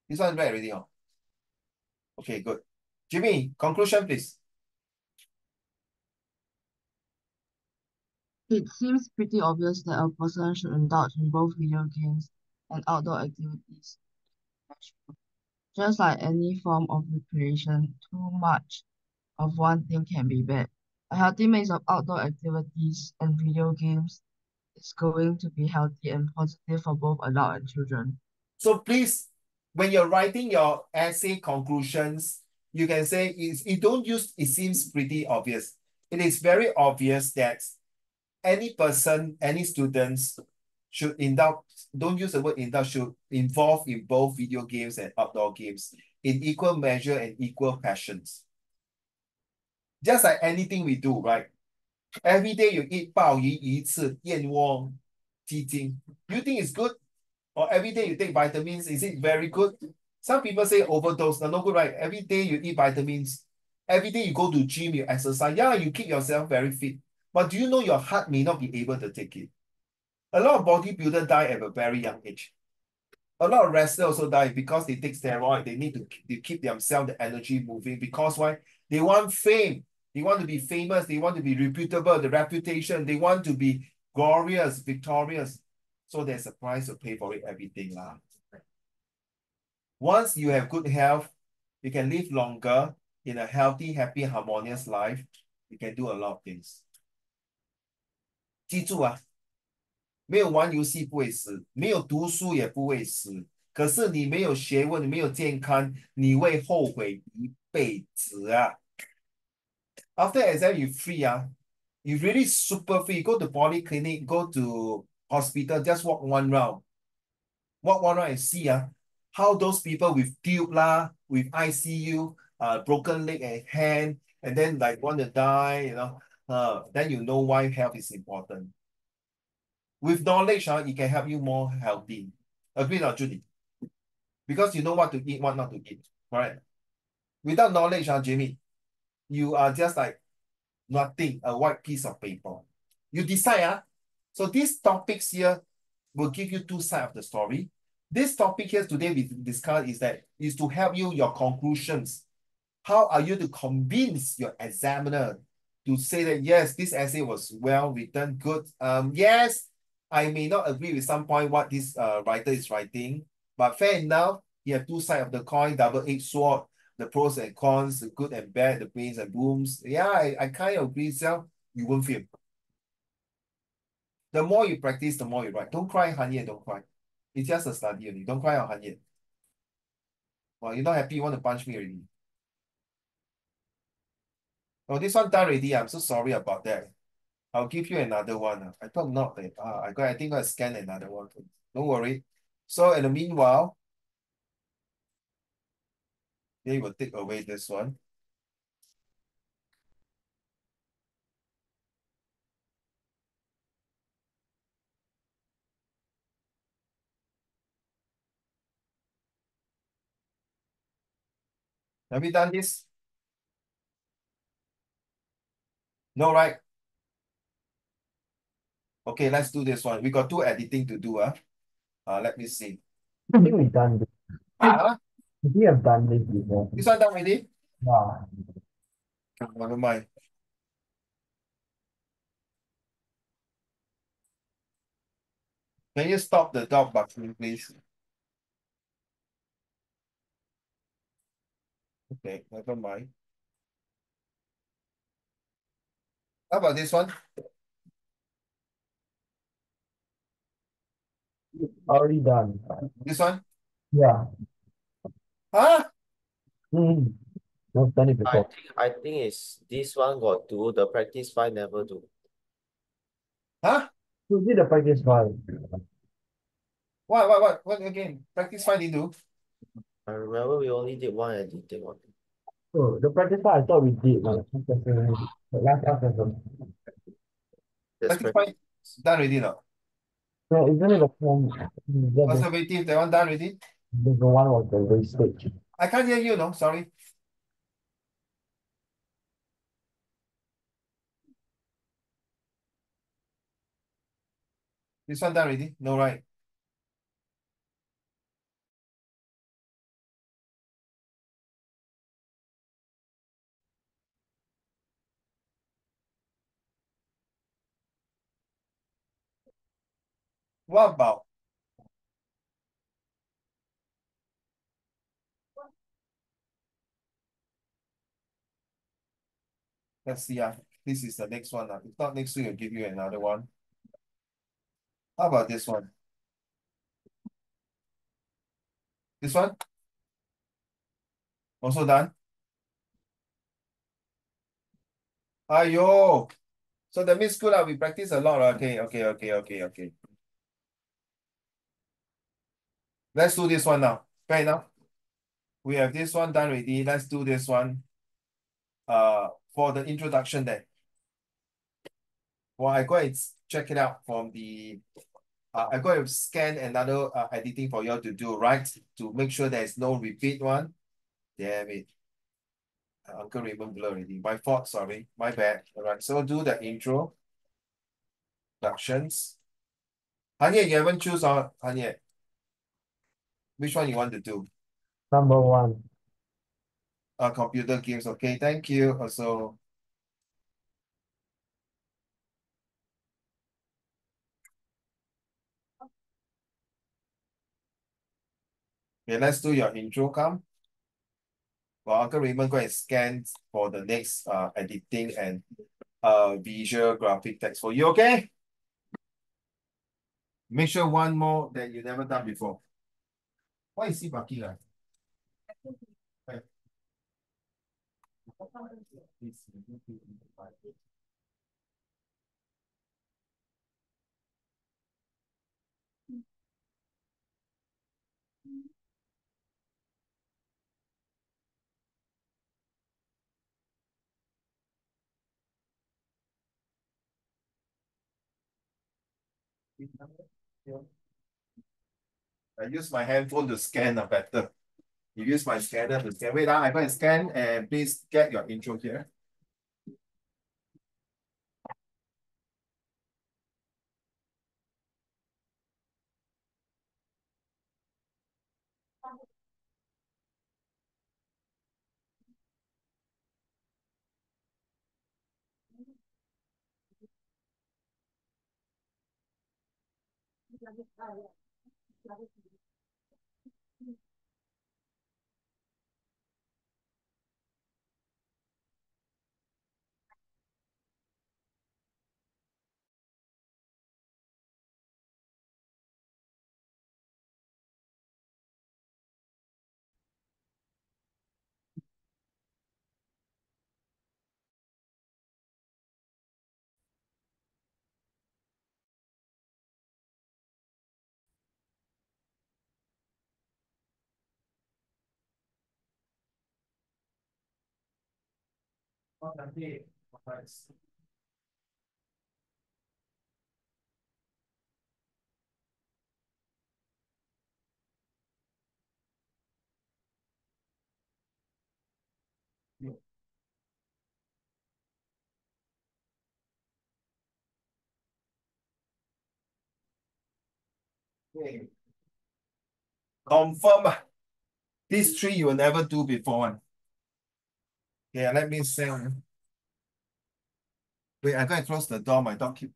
This one read already. Okay, good. Jimmy, conclusion, please. It seems pretty obvious that a person should indulge in both video games and outdoor activities. Just like any form of recreation, too much of one thing can be bad. A healthy mix of outdoor activities and video games is going to be healthy and positive for both adults and children. So please, when you're writing your essay conclusions, you can say it don't use it seems pretty obvious. It is very obvious that any person, any students should indulge, don't use the word indulge, should involve in both video games and outdoor games in equal measure and equal passions. Just like anything we do, right? Every day you eat 鲍鱼鱼翅, 燕窝, 鸡精. You think it's good? Or every day you take vitamins, is it very good? Some people say overdose, no good, right? Every day you eat vitamins. Every day you go to gym, you exercise. Yeah, you keep yourself very fit. But do you know your heart may not be able to take it? A lot of bodybuilders die at a very young age. A lot of wrestlers also die because they take steroid. They need to keep themselves the energy moving. Because why? They want fame. They want to be famous. They want to be reputable, the reputation. They want to be glorious, victorious. So there's a price to pay for it, everything lah. Once you have good health, you can live longer in a healthy, happy, harmonious life. You can do a lot of things. 记住啊，没有玩游戏不会死，没有读书也不会死。可是你没有学问，你没有健康，你会后悔一辈子啊。After exam, you free you really super free. Go to polyclinic, go to hospital, just walk one round. Walk one round and see how those people with tube lah, with ICU, broken leg and hand, and then like want to die, then you know why health is important. With knowledge, it can help you more healthy. Agree not, Judy? Because you know what to eat, what not to eat. Right? Without knowledge, Jamie, you are just like nothing, a white piece of paper. You decide, so these topics here will give you two sides of the story. This topic here today we discuss is to help you your conclusions. How are you to convince your examiner to say that yes, this essay was well written, good. Yes, I may not agree with some point what this writer is writing, but fair enough, you have two sides of the coin, double-edged sword, the pros and cons, the good and bad, the pains and booms. Yeah, I kind of agree, so you won't feel. The more you practice, the more you write. Don't cry, honey, don't cry. It's just a study only. Don't cry, honey. Well, you're not happy, you want to punch me already. Oh, this one done already. I'm so sorry about that. I'll give you another one. I thought not that. I think I'll scan another one. Don't worry. So in the meanwhile, they will take away this one. Have you done this? No, right? Okay, let's do this one. We got two editing to do. Let me see. I think we've done this. Ah, We have done this before. this one done already? Yeah. Never mind. Can you stop the dog barking, please? Okay, never mind. How about this one? Already done. This one? Yeah. Huh? Mm-hmm. We've done it before. I think it's this one got do, the practice file never do. Huh? We did the practice file. What again? Practice finding do? I remember we only did one editing one. Oh, the practice part I thought we did, man. The last episode. That's Practice correct. point done already no? No, isn't it the form? Conservative, that one done already? The one was the wastage. I can't hear you, no, sorry. This one done already? No, right? What about? Let's see. This is the next one. If not next week, I'll give you another one. How about this one? This one? Also done? Ayo. So that means good. We practice a lot. Okay. Let's do this one now. Fair enough. We have this one done already. Let's do this one. For the introduction then. Well, I go and check it out from the I go and scan another editing for you all to do, right? To make sure there's no repeat one. Damn it. Uncle Raymond blur already. My fault, sorry. My bad. All right, so do the intro. Introductions. Hanye, you haven't choose on Hanye. Which one you want to do? Number one. Computer games. Okay, thank you. Also, okay, let's do your intro, come. Well, Uncle Raymond go and scan for the next editing and visual graphic text for you, okay? Make sure one more that you never done before. Why is he barking? Right. I use my handphone to scan better. You use my scanner to scan. Wait, I go and scan and please get your intro here. Okay. Confirm. These three you will never do before one. Yeah, let me send. Wait, I gotta close the door. My dog keep.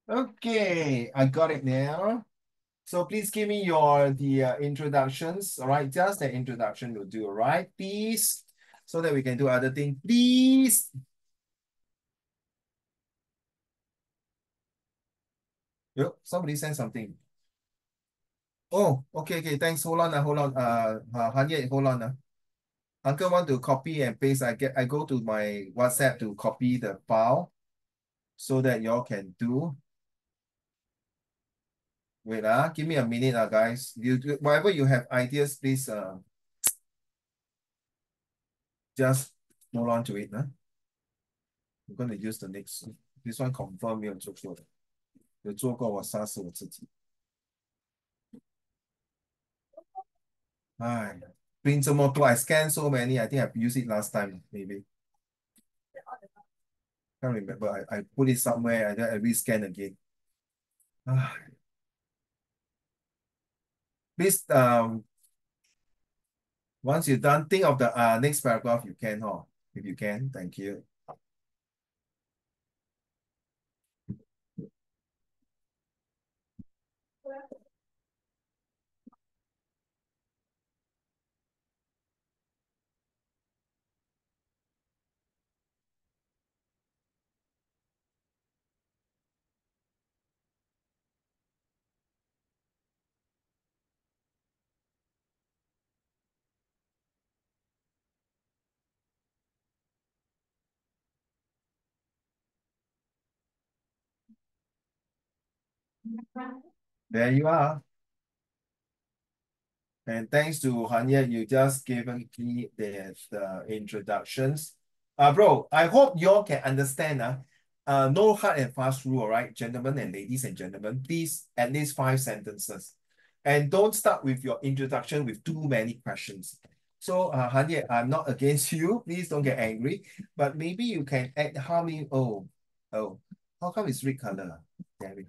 Okay, I got it now. So please give me the introductions. All right, just the introduction will do. All right, please, so that we can do other thing. Please. Yep, somebody sent something. Oh, okay, okay. Thanks. Hold on, hold on. Han Ye, hold on. Uncle want to copy and paste. I go to my WhatsApp to copy the file so that y'all can do. Wait, give me a minute, guys. Whatever you have ideas, please just hold on to it. I'm gonna use the next. This one confirm 没有做错的，有做过我杀死我自己。哎，print 这么多，I scan so many. I think I've used it last time, maybe. Can't remember. I put it somewhere and then I rescan again. Ah, please, once you're done, think of the next paragraph you can, if you can. Thank you. There you are. And thanks to Hanya, you just given me the introductions. Bro, I hope y'all can understand. No hard and fast rule, all right, gentlemen and ladies and gentlemen. Please, at least 5 sentences. And don't start with your introduction with too many questions. So, Hanya, I'm not against you. Please don't get angry. But maybe you can add how many. Oh, how come it's red color? Damn it.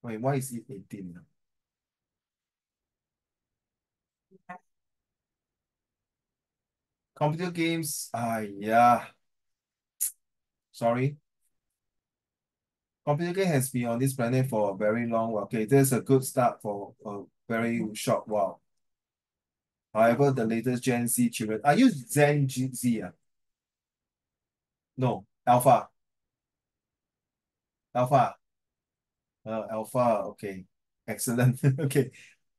Wait, why is it 18? Computer games, yeah, sorry. Computer game has been on this planet for a very long while. Okay, there's a good start for a very short while. However, the latest Gen Z children, are you Gen Z? No, Alpha. Alpha. Alpha, okay. Excellent. Okay.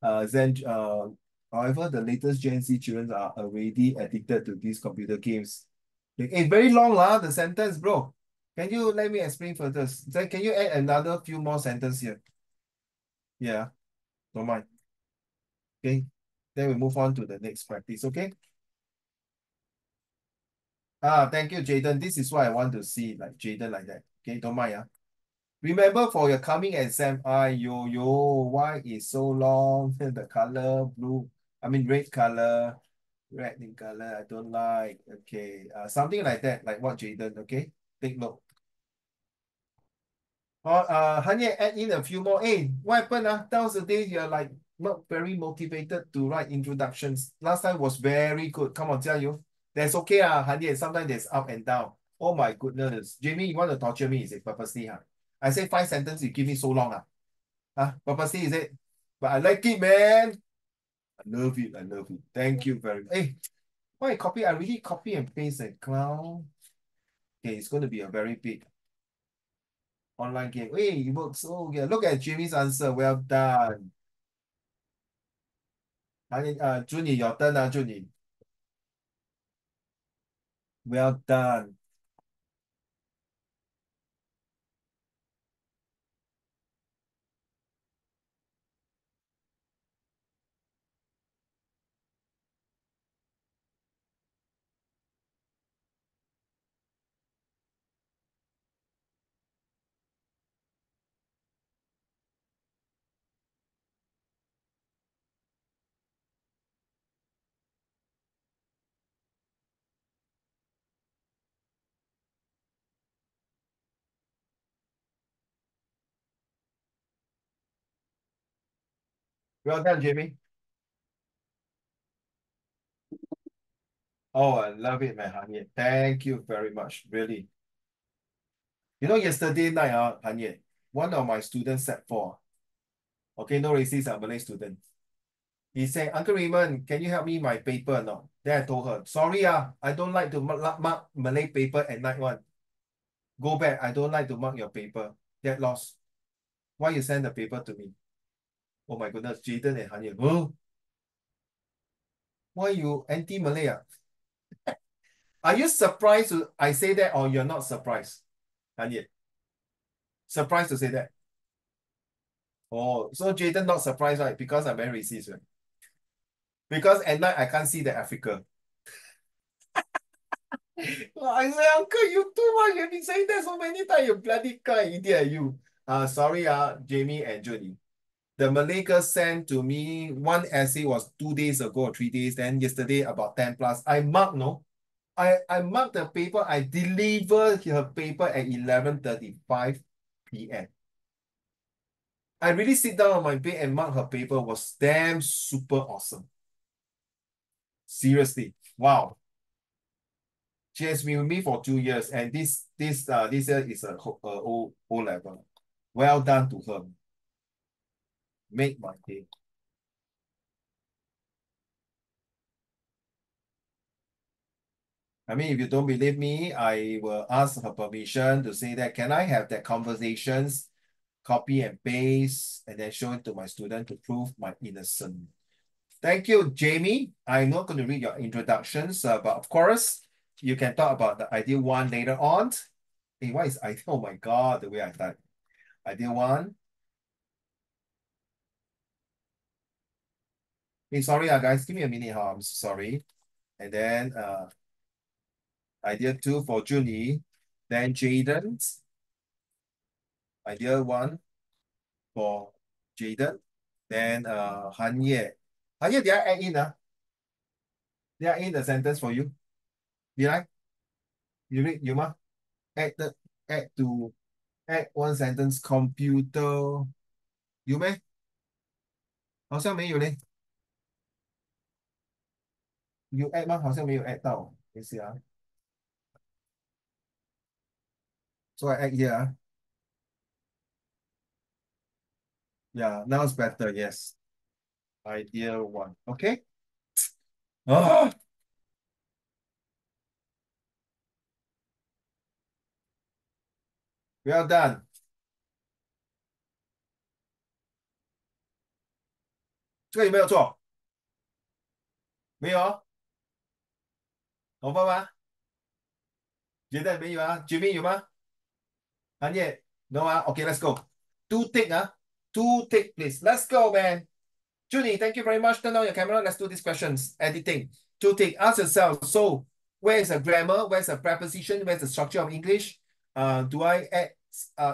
However, the latest Gen Z children are already addicted to these computer games. Hey, very long lah, the sentence, bro. Can you let me explain further? Then can you add another few more sentences here? Yeah, don't mind. Okay. Then we move on to the next practice, okay? Thank you, Jaden. This is what I want to see, like Jaden like that. Okay, don't mind. Remember for your coming exam, why is so long? The color blue, I mean red color, red in color, I don't like. Okay, something like that, like what Jaden, okay? Take note. Hanya, add in a few more. Hey, what happened? Nowadays you're like not very motivated to write introductions. Last time was very good. Come on, tell you. That's okay, Hanya. Sometimes there's up and down. Oh my goodness. Jamie, you want to torture me? Is it purposely? I say 5 sentences, you give me so long. Purposely, is it? But I like it, man. I love it. I love it. Thank you very much. Hey, why I copy? I really copy and paste a clown. Okay, it's going to be a very big online game. Hey, it works so good. Look at Jimmy's answer. Well done. Junie, your turn, Junie. Well done. Well done, Jimmy. Oh, I love it, man, Han Ye. Thank you very much, really. You know, yesterday night, Han Ye, one of my students said four. Okay, no racist, a Malay student. He said, Uncle Raymond, can you help me my paper or not? Then I told her, sorry, I don't like to mark Malay paper at night one. Go back, I don't like to mark your paper. Get lost. Why you send the paper to me? Oh my goodness, Jaden and Hanya. Oh, why you anti-Malay? Are you surprised I say that or you're not surprised? Hanya, surprised to say that. Oh, so Jaden not surprised, right? Because I'm very racist, right? Because at night I can't see the Africa. I say, Uncle, you too much. You've been saying that so many times. You bloody guy, idiot, you. Sorry, Jamie and Judy. The Malay girl sent to me one essay was 2 days ago or 3 days. Then yesterday about 10 plus. I marked, no. I marked the paper. I delivered her paper at 11:35 p.m. I really sit down on my bed and mark her paper was damn super awesome. Seriously. Wow. She has been with me for 2 years, and this year is O level. Well done to her. Make my day. I mean, if you don't believe me, I will ask her permission to say that, can I have that conversations, copy and paste, and then show it to my student to prove my innocence. Thank you, Jamie. I'm not going to read your introductions, but of course, you can talk about the ideal one later on. Hey, what is ideal? Oh my God, the way I type. Ideal one. Hey, sorry, guys, give me a minute. I'm sorry. And then idea two for Junie. Then Jaden's. Idea one for Jaden. Then Han Ye. Han Ye, did I add in? Did I add in the sentence for you? Did I? You read, you ma? Add the add to add one sentence computer. 有咩？好像没有嘞。有 add 吗？好像没有 add 到。等一下啊。So I add here. Yeah, now it's better. Yes. Idea one. Okay. Ah, well done. 这个有没有错？没有哦，我爸吗？觉得没有啊？Jimmy 有吗？韩烨 no 啊？Okay, let's go. Two take 啊，two take please. Let's go, man. Judy, thank you very much. Turn on your camera. Let's do these questions. Editing. Two take. Ask yourself. So, where is the grammar? Where's the preposition? Where's the structure of English? Do I add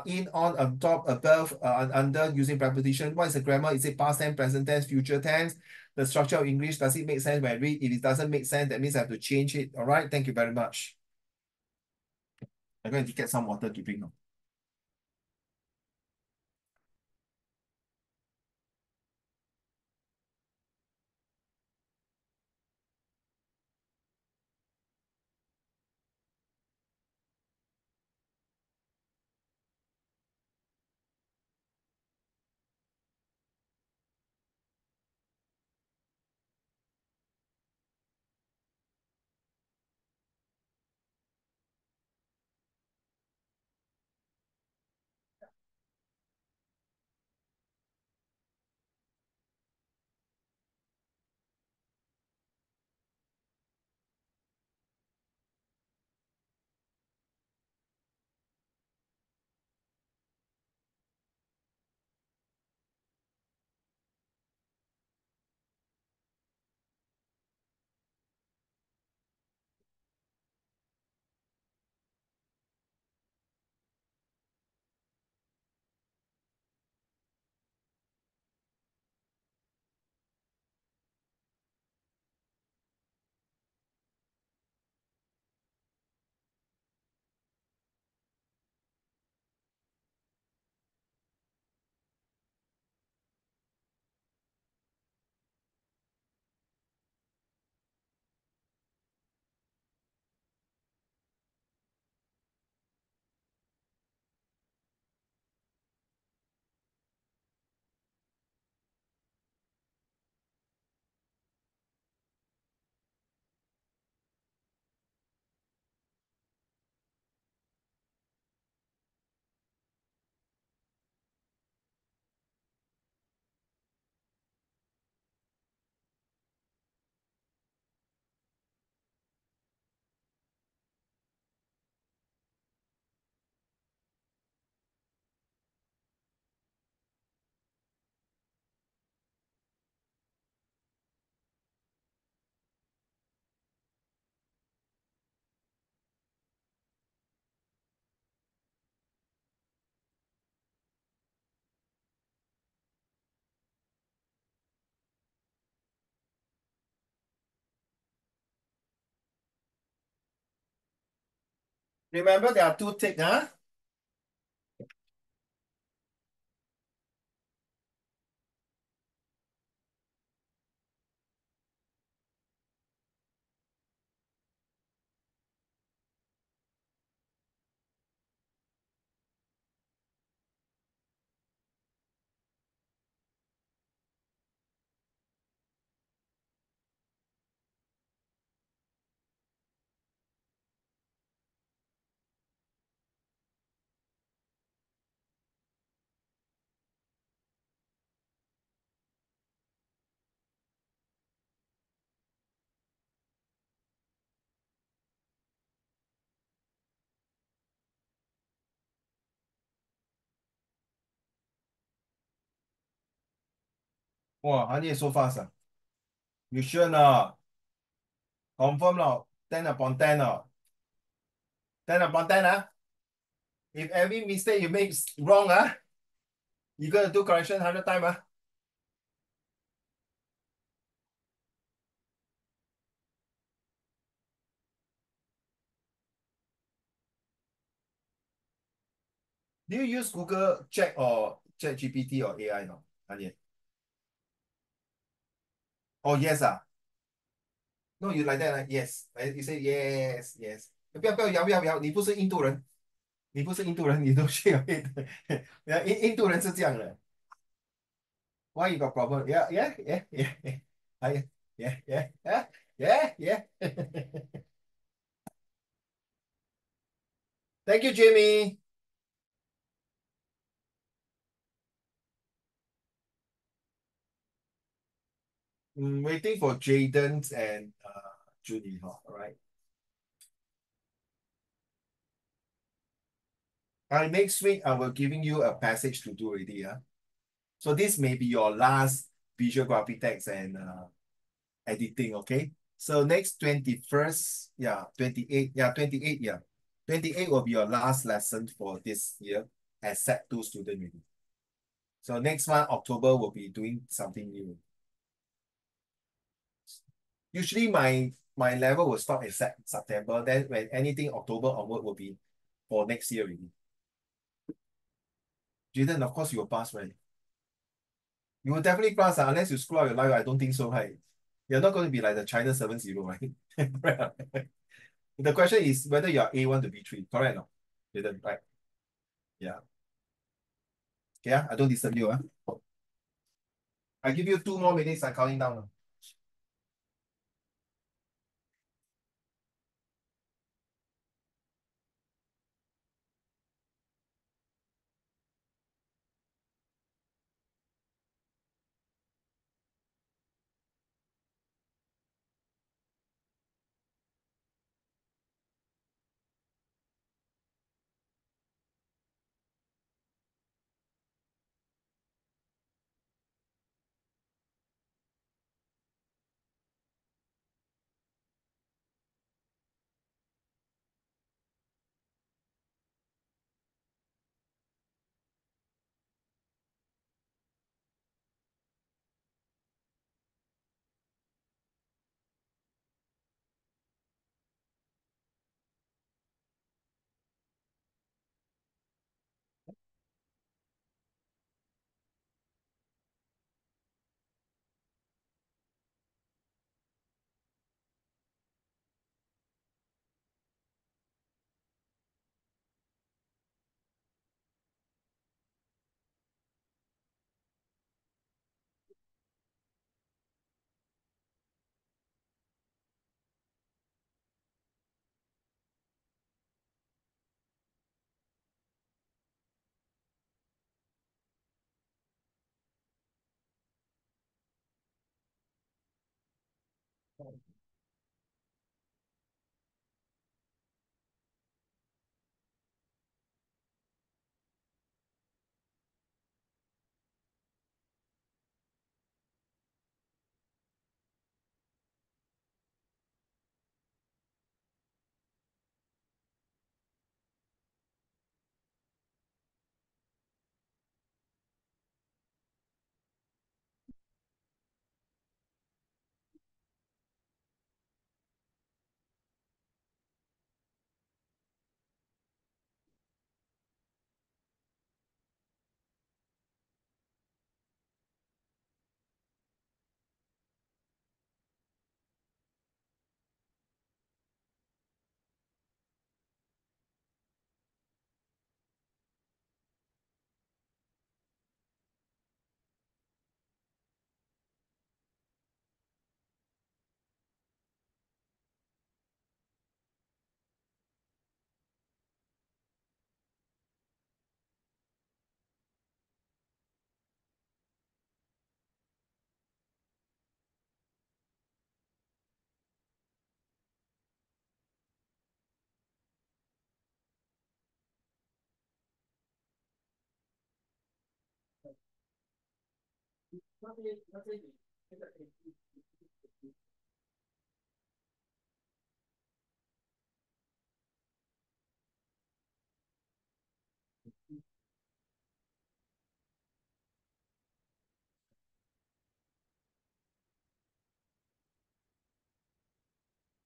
in, on top, above, under using preposition? What is the grammar? Is it past tense, present tense, future tense? The structure of English, does it make sense when I read? If it doesn't make sense, that means I have to change it. All right. Thank you very much. I'm going to get some water to drink now. Remember, there are two tick, huh? Wow, honey, so fast. Ah. You sure not? Confirm not? 10 upon 10 not? 10 upon 10, ah? If every mistake you make is wrong, ah, you gotta do correction 100 times, ah? Do you use Google Check or Chat GPT or AI no? Honey? Oh, yes, ah? No, you like that, ah? Yes. You say yes, yes. 不要，你不是印度人，你都需要印度人是这样的。Why you got problem? Yeah, yeah, yeah, yeah, yeah. Yeah, yeah, yeah, yeah, yeah. Thank you, Jimmy. Waiting for Jaden's and Judy. Huh? All right. Next week I will giving you a passage to do already. Yeah. So this may be your last visual graphic text and editing. Okay. So next 21st, yeah, 28, yeah, 28, yeah. 28 will be your last lesson for this year as Set 2 student already. So next month, October, will be doing something new. Usually my level will stop in September. Then when anything October onward will be for next year already. Jaden, of course you will pass, right? You will definitely pass, unless you screw up your life. I don't think so, right? You're not going to be like the China 7-0, right? The question is whether you are A1 to B3, correct or not? Jaden, right? Yeah. Yeah, I don't disturb you. I give you 2 more minutes, I'm counting down now.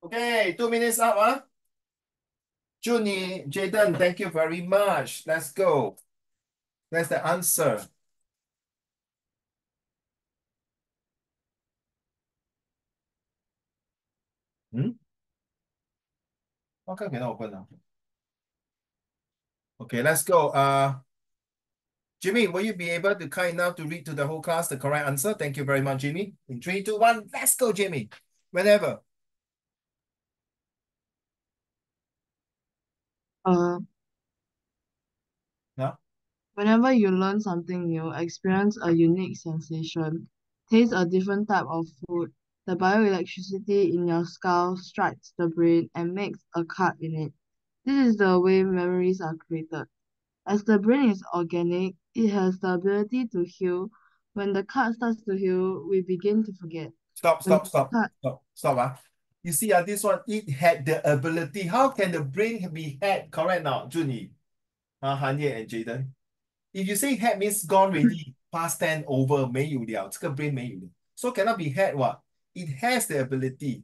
Okay, 2 minutes up, huh? Junie, Jaden, thank you very much. Let's go. That's the answer. Hmm? How come cannot open now? Okay, let's go. Jimmy, will you be able to kind enough to read to the whole class the correct answer? Thank you very much, Jimmy. In 3, 2, 1, let's go, Jimmy. Whenever. Uh, No? Whenever you learn something new, experience a unique sensation, taste a different type of food, the bioelectricity in your skull strikes the brain and makes a cut in it. This is the way memories are created. As the brain is organic, it has the ability to heal. When the cut starts to heal, we begin to forget. Stop, When stop, the stop, cut stop, stop. You see, this one, it had the ability. How can the brain be had? Correct now, Junie, Hanye and Jaden. If you say had means gone already, past tense over, 没有了，这个 brain 没有了. So cannot be had what? It has the ability.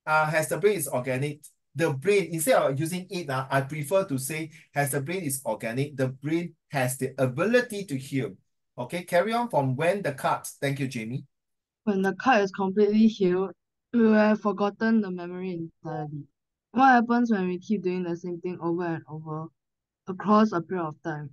Has the brain is organic. The brain, instead of using it, I prefer to say has the brain is organic. The brain has the ability to heal. Okay, carry on from when the cut. Thank you, Jamie. When the cut is completely healed, we will have forgotten the memory entirely. What happens when we keep doing the same thing over and over across a period of time?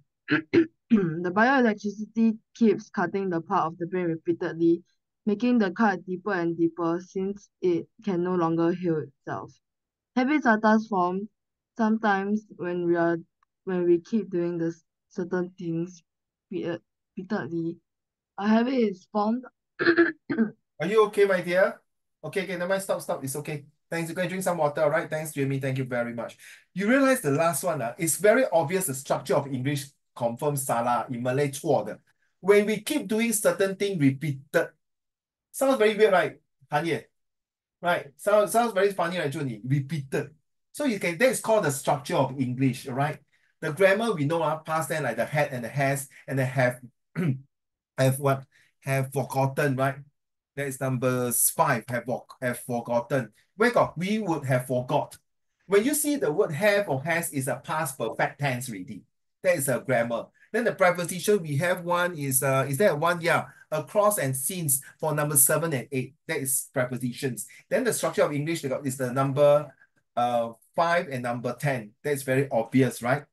The bioelectricity keeps cutting the part of the brain repeatedly, making the cut deeper and deeper since it can no longer heal itself. Habits are thus formed sometimes when we keep doing this certain things repeatedly. A habit is formed. Are you okay, my dear? Okay, never mind. Stop, stop. It's okay. Thanks. You can drink some water, all right? Thanks, Jamie. Thank you very much. You realize the last one, it's very obvious the structure of English confirms salah, in Malay 错的. When we keep doing certain thing repeated, sounds very weird, right? Hanye? Right? Sounds very funny, right, Junie? Repeated. So that is called the structure of English, right? The grammar we know, past tense like the had and the has and the have, have what? Have forgotten, right? That is number 5, have forgotten. Where got we would have forgot. When you see the word have or has is a past perfect tense already. That is a grammar. Then the preposition we have one is there one? Yeah, across and since for number 7 and 8. That is prepositions. Then the structure of English is the number 5 and number 10. That is very obvious, right?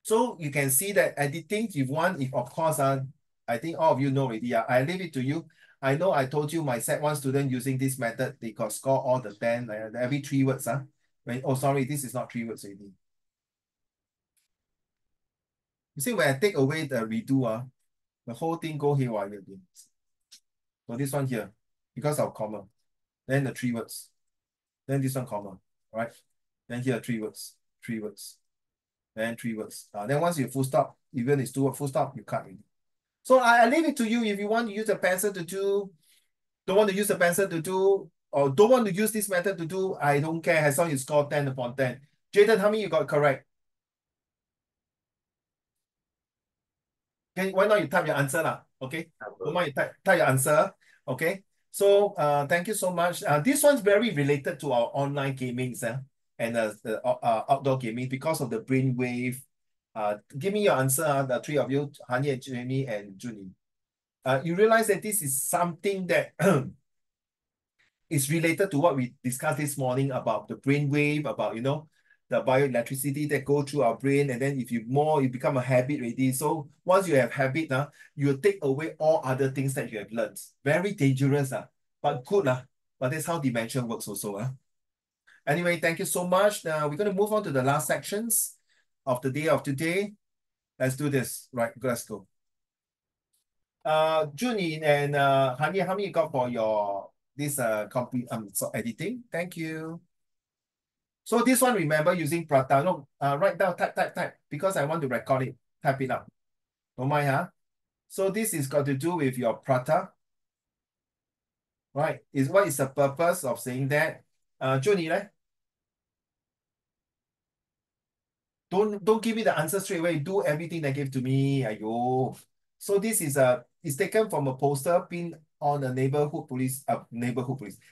So you can see that editing, if of course, I think all of you know already. I leave it to you. I know I told you my set 1 student using this method, they got score all the 10, every 3 words. Oh, sorry, this is not 3 words already. You see, when I take away the redo, the whole thing go haywire again. So this one here, because of comma, then the 3 words, then this one comma, right? Then here 3 words, 3 words, then 3 words. Then once you full stop, even it's 2 words full stop, you cut it. So I leave it to you if you want to use a pencil to do, don't want to use a pencil to do, or don't want to use this method to do, I don't care as long as you score 10 upon 10. Jaden, how many you got correct? Okay, why not you type your answer lah? Okay, don't mind you type your answer. Okay, so thank you so much. This one's very related to our online gaming and the outdoor gaming because of the brainwave. Give me your answer, the 3 of you, Hani, Jamie, and Junie. You realize that this is something that is related to what we discussed this morning about the brain wave, about, the bioelectricity that go through our brain. And then if you become a habit already. So once you have habit, you take away all other things that you have learned. Very dangerous, but good. But that's how dementia works also. Anyway, thank you so much. Now we're going to move on to the last sections of the day of today. Let's do this. Right, let's go. Junie and Hani, how many you got for your this editing? Thank you. So this one, remember using Prata. No, write down, type, because I want to record it. Type it up. Don't mind, huh? So this is got to do with your prata, right? What is the purpose of saying that? 就你嘞? Don't give me the answer straight away. Do everything they give to me. Ayo. So this is it's taken from a poster pinned on a neighborhood notice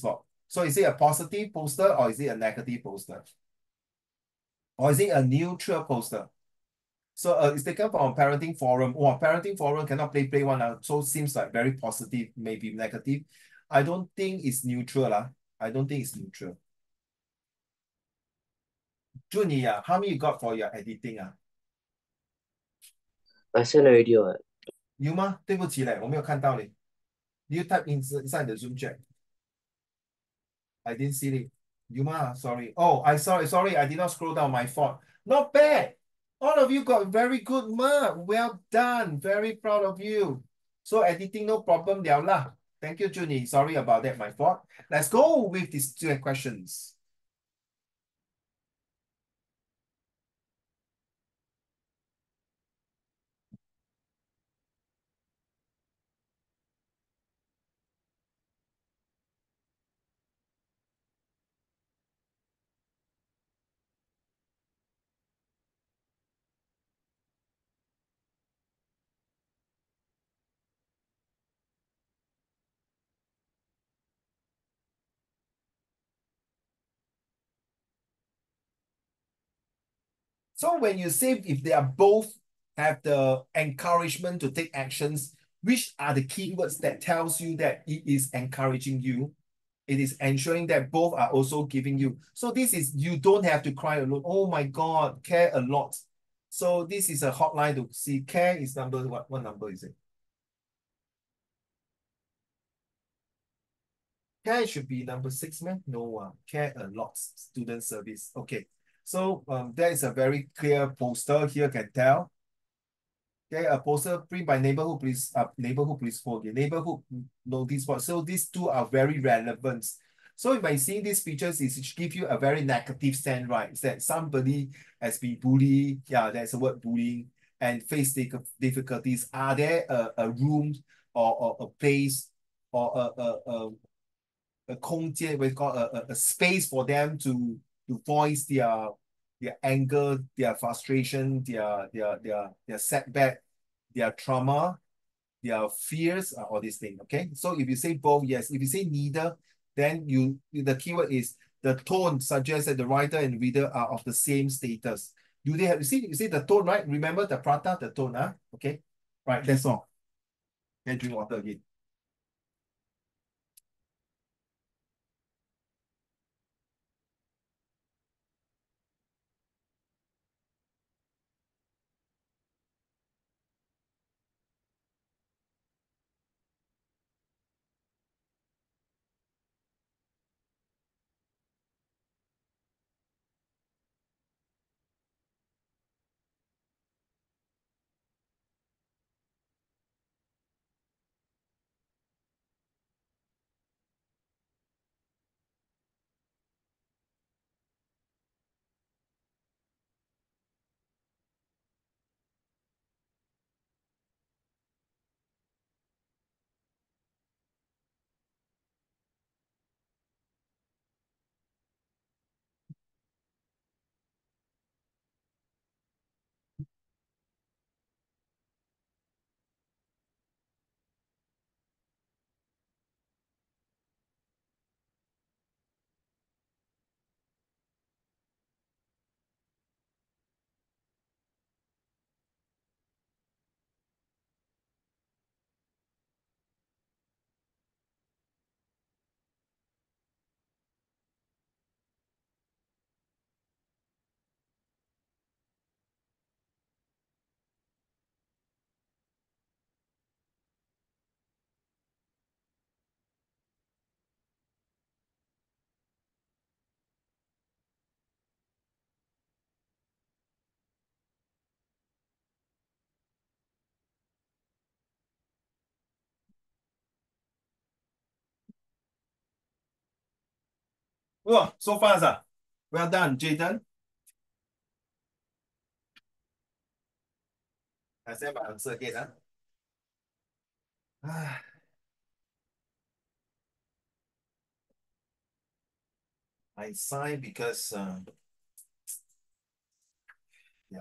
board. So is it a positive poster or is it a negative poster? Or is it a neutral poster? So it's taken from a parenting forum. Oh, parenting forum cannot play one. So seems like very positive, maybe negative. I don't think it's neutral. I don't think it's neutral. Junie, how many you got for your editing? I sent already what? 有吗？对不起嘞，我没有看到嘞。You type inside the Zoom chat. I didn't see it. You ma, sorry. Oh, sorry, I did not scroll down, my fault. Not bad. All of you got very good mark. Well done. Very proud of you. So editing, no problem, liao lah. Thank you, Junie. Sorry about that, my fault. Let's go with these two questions. So when you say if they are both have the encouragement to take actions, which are the keywords that tells you that it is encouraging you? It is ensuring that both are also giving you. So this is, you don't have to cry alone. Oh my God, care a lot. So this is a hotline to see. Care is number, what number is it? Care should be number 6, man. No, care a lot. Student service. Okay. So there is a very clear poster here, can tell. Okay, a poster print by neighborhood police force, okay, neighborhood notice board. So these two are very relevant. So by seeing these pictures, it should give you a very negative sense, right? It's that somebody has been bullied. Yeah, there's a word bullying and face difficulties. Are there a room or a place or a空间, we call a space for them to voice their anger, their frustration, their setback, their trauma, their fears, all these things. Okay. So if you say both, yes. If you say neither, then the keyword is the tone suggests that the writer and reader are of the same status. Do they have, you see the tone, right? Remember the prata, the tone, huh? Okay. Right, that's all. Then drink water again. Wow, so fast. Well done, Jaden. I send my answer again. Ah. I sign because there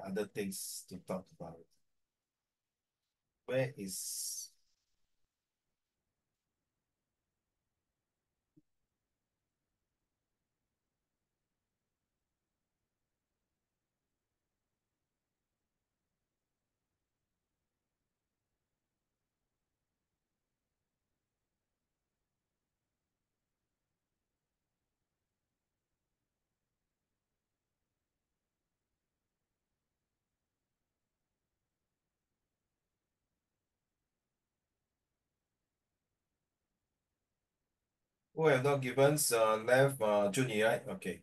are other things to talk about. Where is who have not given left Junie, right? Okay.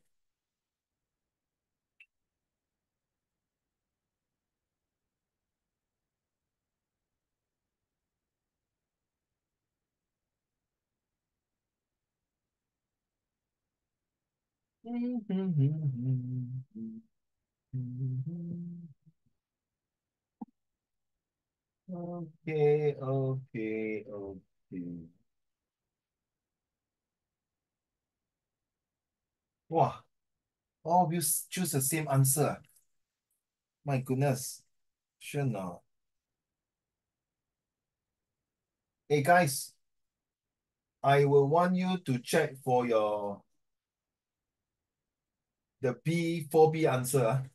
Okay, okay, okay. Wow, all of you choose the same answer. My goodness. Sure not. Hey guys, I will want you to check for the B 4B answer.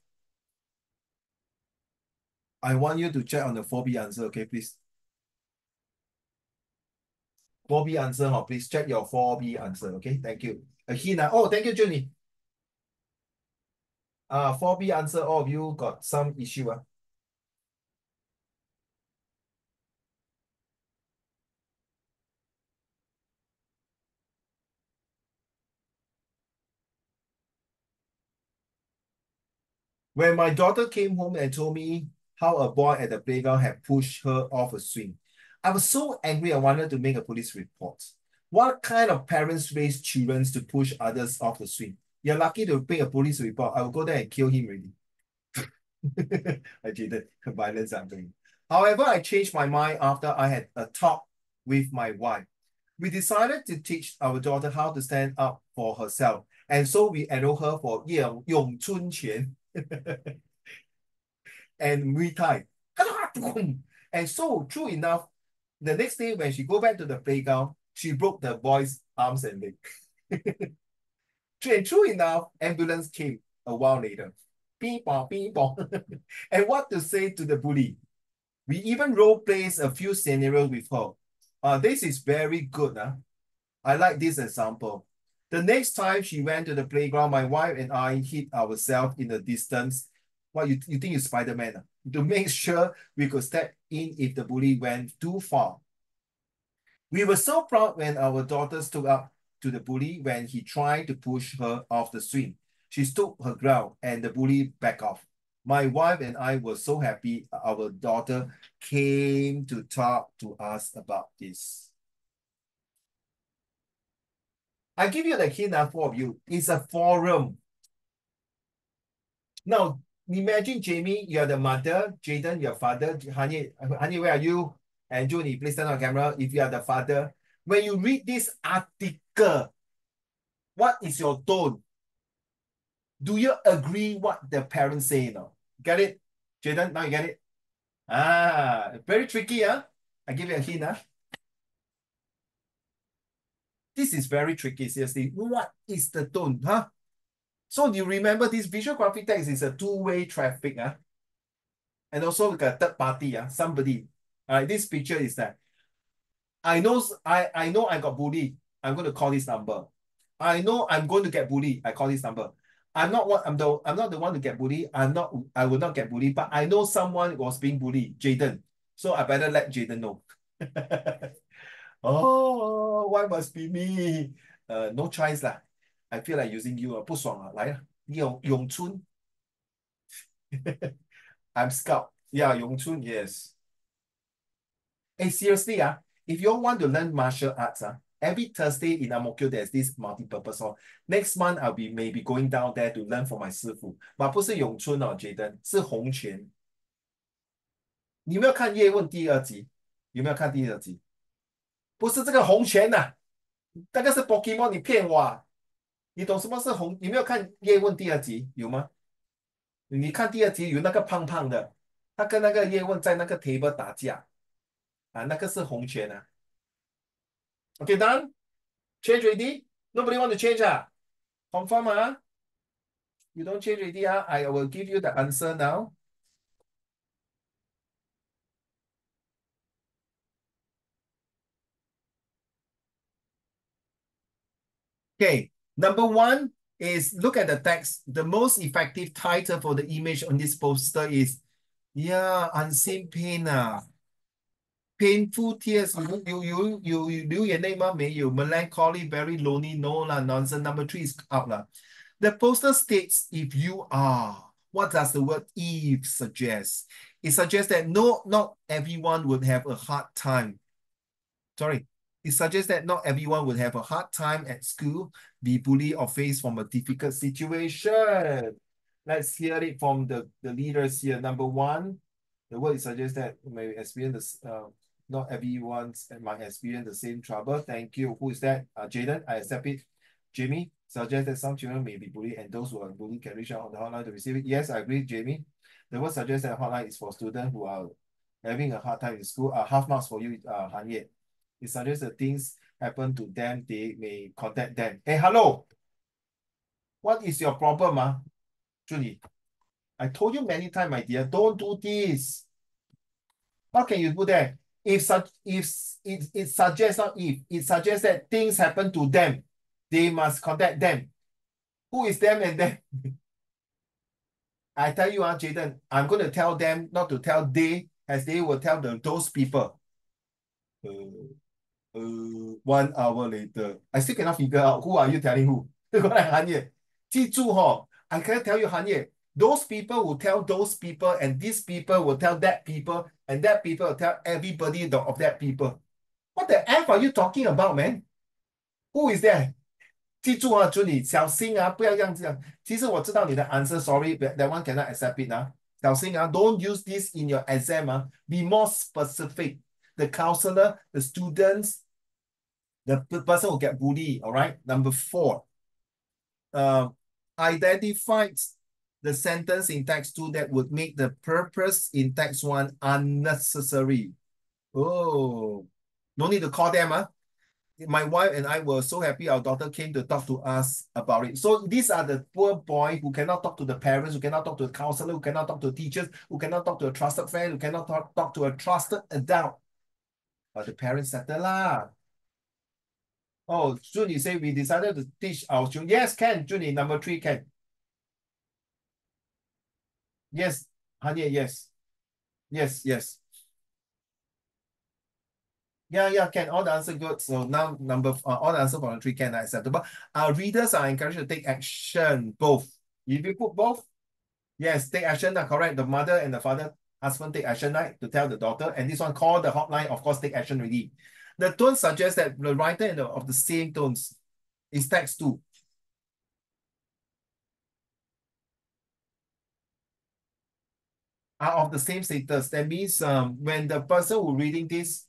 I want you to check on the 4B answer, okay, please. 4B answer, please check your 4B answer, okay? Thank you. A hint. Oh, thank you, Junie. 4B answer, all of you got some issue. When my daughter came home and told me how a boy at the playground had pushed her off a swing, I was so angry I wanted to make a police report. What kind of parents raise children to push others off the swing? You're lucky to make a police report. I will go there and kill him already. I did violence I'm doing. However, I changed my mind after I had a talk with my wife. We decided to teach our daughter how to stand up for herself. And so we enrolled her for 咏春拳 and Muay Thai. And so, true enough, the next day when she go back to the playground, she broke the boy's arms and leg. And true enough, ambulance came a while later. Beep, bong, beep, bong. And what to say to the bully? We even role plays a few scenarios with her. This is very good. I like this example. The next time she went to the playground, my wife and I hid ourselves in the distance. What, you think you're Spider-Man? To make sure we could step in if the bully went too far. We were so proud when our daughter stood up to the bully when he tried to push her off the swing. She stood her ground and the bully backed off. My wife and I were so happy our daughter came to talk to us about this. I give you the hint for you. It's a forum. Now, imagine Jamie, you're the mother, Jaden, your father, honey, where are you? And Junie, please turn on camera if you are the father. When you read this article, what is your tone? Do you agree what the parents say now? Get it? Jaden, now you get it? Very tricky, huh? I give you a hint, huh? This is very tricky, seriously. What is the tone, huh? So you remember this visual graphic text is a two-way traffic, huh? And also like a third party, somebody. This picture is that I know I got bullied. I'm going to call this number. I know I'm going to get bullied. I call this number. I'm not the one to get bullied. I will not get bullied, but I know someone was being bullied, Jaden. So I better let Jaden know. Oh, why must be me? No choice lah. I feel like using you. 不爽啊，来啊，咏春. I'm scout. Yeah, 咏春, yes. Hey, seriously, if you all want to learn martial arts, every Thursday in Ang Mo Kio, there's this multi-purpose hall. Next month, I'll be maybe going down there to learn from my 师傅. But 不是咏春 Jaden, 是洪拳.你有没有看叶问第二集？有没有看第二集？不是这个洪拳呐、那个是 Pokemon，你骗我啊！你懂什么是红？你没有看叶问第二集有吗？你看第二集有那个胖胖的，他跟那个叶问在那个 table 打架啊，那个是红拳啊。Okay, done. Change ready? Nobody want to change ah? Confirm ah? You don't change ready ah? I will give you the answer now. Okay, number one is look at the text. The most effective title for the image on this poster is, yeah, unseen pain ah. Painful tears, 有流眼泪吗？没有。Melancholy, very lonely, no 啦。Nonsense. Number three is out 啦。The poster states if you are. What does the word if suggest? It suggests that no, not everyone would have a hard time. Sorry. It suggests that not everyone would have a hard time at school, be bullied or face from a difficult situation. Let's hear it from the leaders here. Number one, the word suggests that may experience not everyone might experience the same trouble. Thank you. Who is that? Jaden, I accept it. Jamie suggests that some children may be bullied and those who are bullied can reach out on the hotline to receive it. Yes, I agree, Jamie. The word suggests that hotline is for students who are having a hard time in school. Half marks for you, Han Ye. It suggests that things happen to them, they may contact them. Hey, hello. What is your problem, Julie? I told you many times, my dear, don't do this. How can you do that? If it suggests not if it suggests that things happen to them, they must contact them. Who is them and them? I tell you, Jaden, I'm going to tell them not to tell they, as they will tell those people. 1 hour later, I still cannot figure out who are you telling who. 记住I can tell you, those people will tell those people, and these people will tell that people, and that people will tell everybody of that people. What the F are you talking about, man? Who is that? 记住祝你小心不要这样子。其实我知道你的 answer, sorry, that one cannot accept it 小心don't use this in your exam Be more specific. The counselor, the students, the person will get bullied, all right? Number 4, identifies the sentence in text 2 that would make the purpose in text 1 unnecessary. Oh, no need to call them. My wife and I were so happy our daughter came to talk to us about it. So these are the poor boy who cannot talk to the parents, who cannot talk to the counselor, who cannot talk to teachers, who cannot talk to a trusted friend, who cannot talk to a trusted adult. But the parents settle lah. Oh, Junie say we decided to teach our children. Yes, can. Junie, number 3 can. Yes, Hanya, yes. Yes, yes. Yeah, can. All the answer good. So now all the answer from the 3 can acceptable. Our readers are encouraged to take action, both. If you put both, yes, take action, correct. The mother and the father, husband take action, right, to tell the daughter. And this one, call the hotline, of course, take action already. The tone suggests that the writer of the same tones is text 2. Are of the same status. That means when the person who reading this,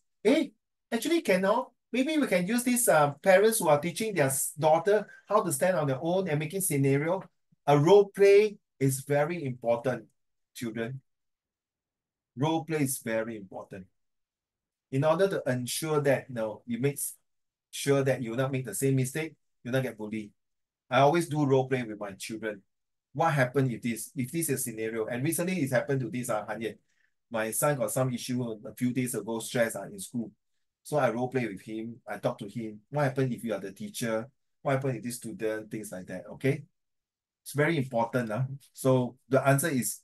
actually cannot. Maybe we can use these parents who are teaching their daughter how to stand on their own and making scenario. A role play is very important, children. Role play is very important. In order to ensure that you make sure that you will not make the same mistake, you will not get bullied. I always do role play with my children. What happened if this is a scenario? And recently it's happened to this Han Ye. My son got some issue a few days ago, stress in school. So I role play with him. I talk to him. What happened if you are the teacher? What happened if this student? Things like that. Okay. It's very important. So the answer is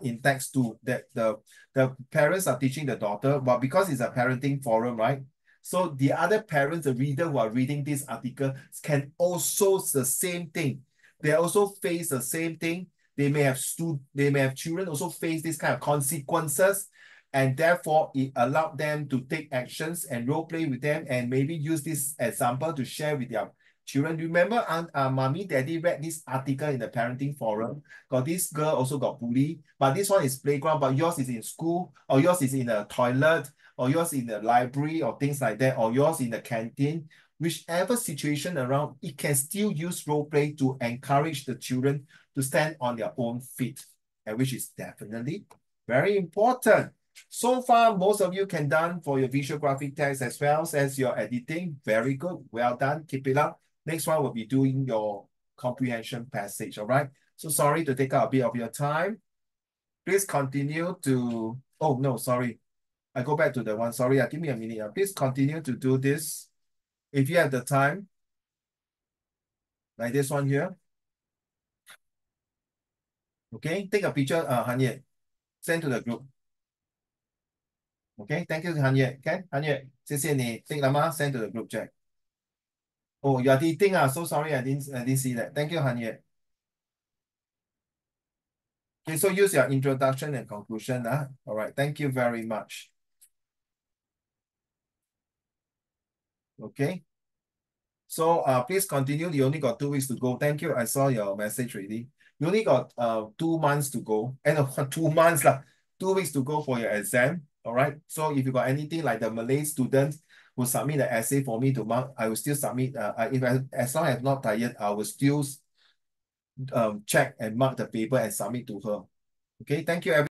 in text 2 that the parents are teaching the daughter, but because it's a parenting forum, right? So the other parents, the reader who are reading this article can also the same thing. They also face the same thing. They may have children also face this kind of consequences, and therefore it allowed them to take actions and role play with them, and maybe use this example to share with their children. Remember, mommy, daddy read this article in the parenting forum. Got this girl also got bullied, but this one is playground, but yours is in school, or yours is in the toilet, or yours in the library, or things like that, or yours in the canteen. Whichever situation around, it can still use role play to encourage the children to stand on their own feet, and which is definitely very important. So far, most of you can done for your visual graphic text as well as your editing. Very good. Well done. Keep it up. Next one will be doing your comprehension passage. All right. So sorry to take up a bit of your time. Please continue to, oh no, sorry. I go back to the one. Sorry, give me a minute. Please continue to do this. If you have the time, like this one here. Okay, take a picture, Han Ye. Send to the group. Okay, thank you, Han Ye. Okay, Han Ye, 谢谢你 take 了吗 Send to the group chat. Oh, you are eating. So sorry, I didn't see that. Thank you, Han Ye. Okay, so use your introduction and conclusion. All right, thank you very much. Okay. So please continue. You only got 2 weeks to go. Thank you. I saw your message already. You only got 2 months to go. And 2 months lah. 2 weeks to go for your exam. All right. So if you got anything like the Malay student who submit the essay for me to mark, I will still submit. As long as I'm not tired, I will still check and mark the paper and submit to her. Okay. Thank you, everyone.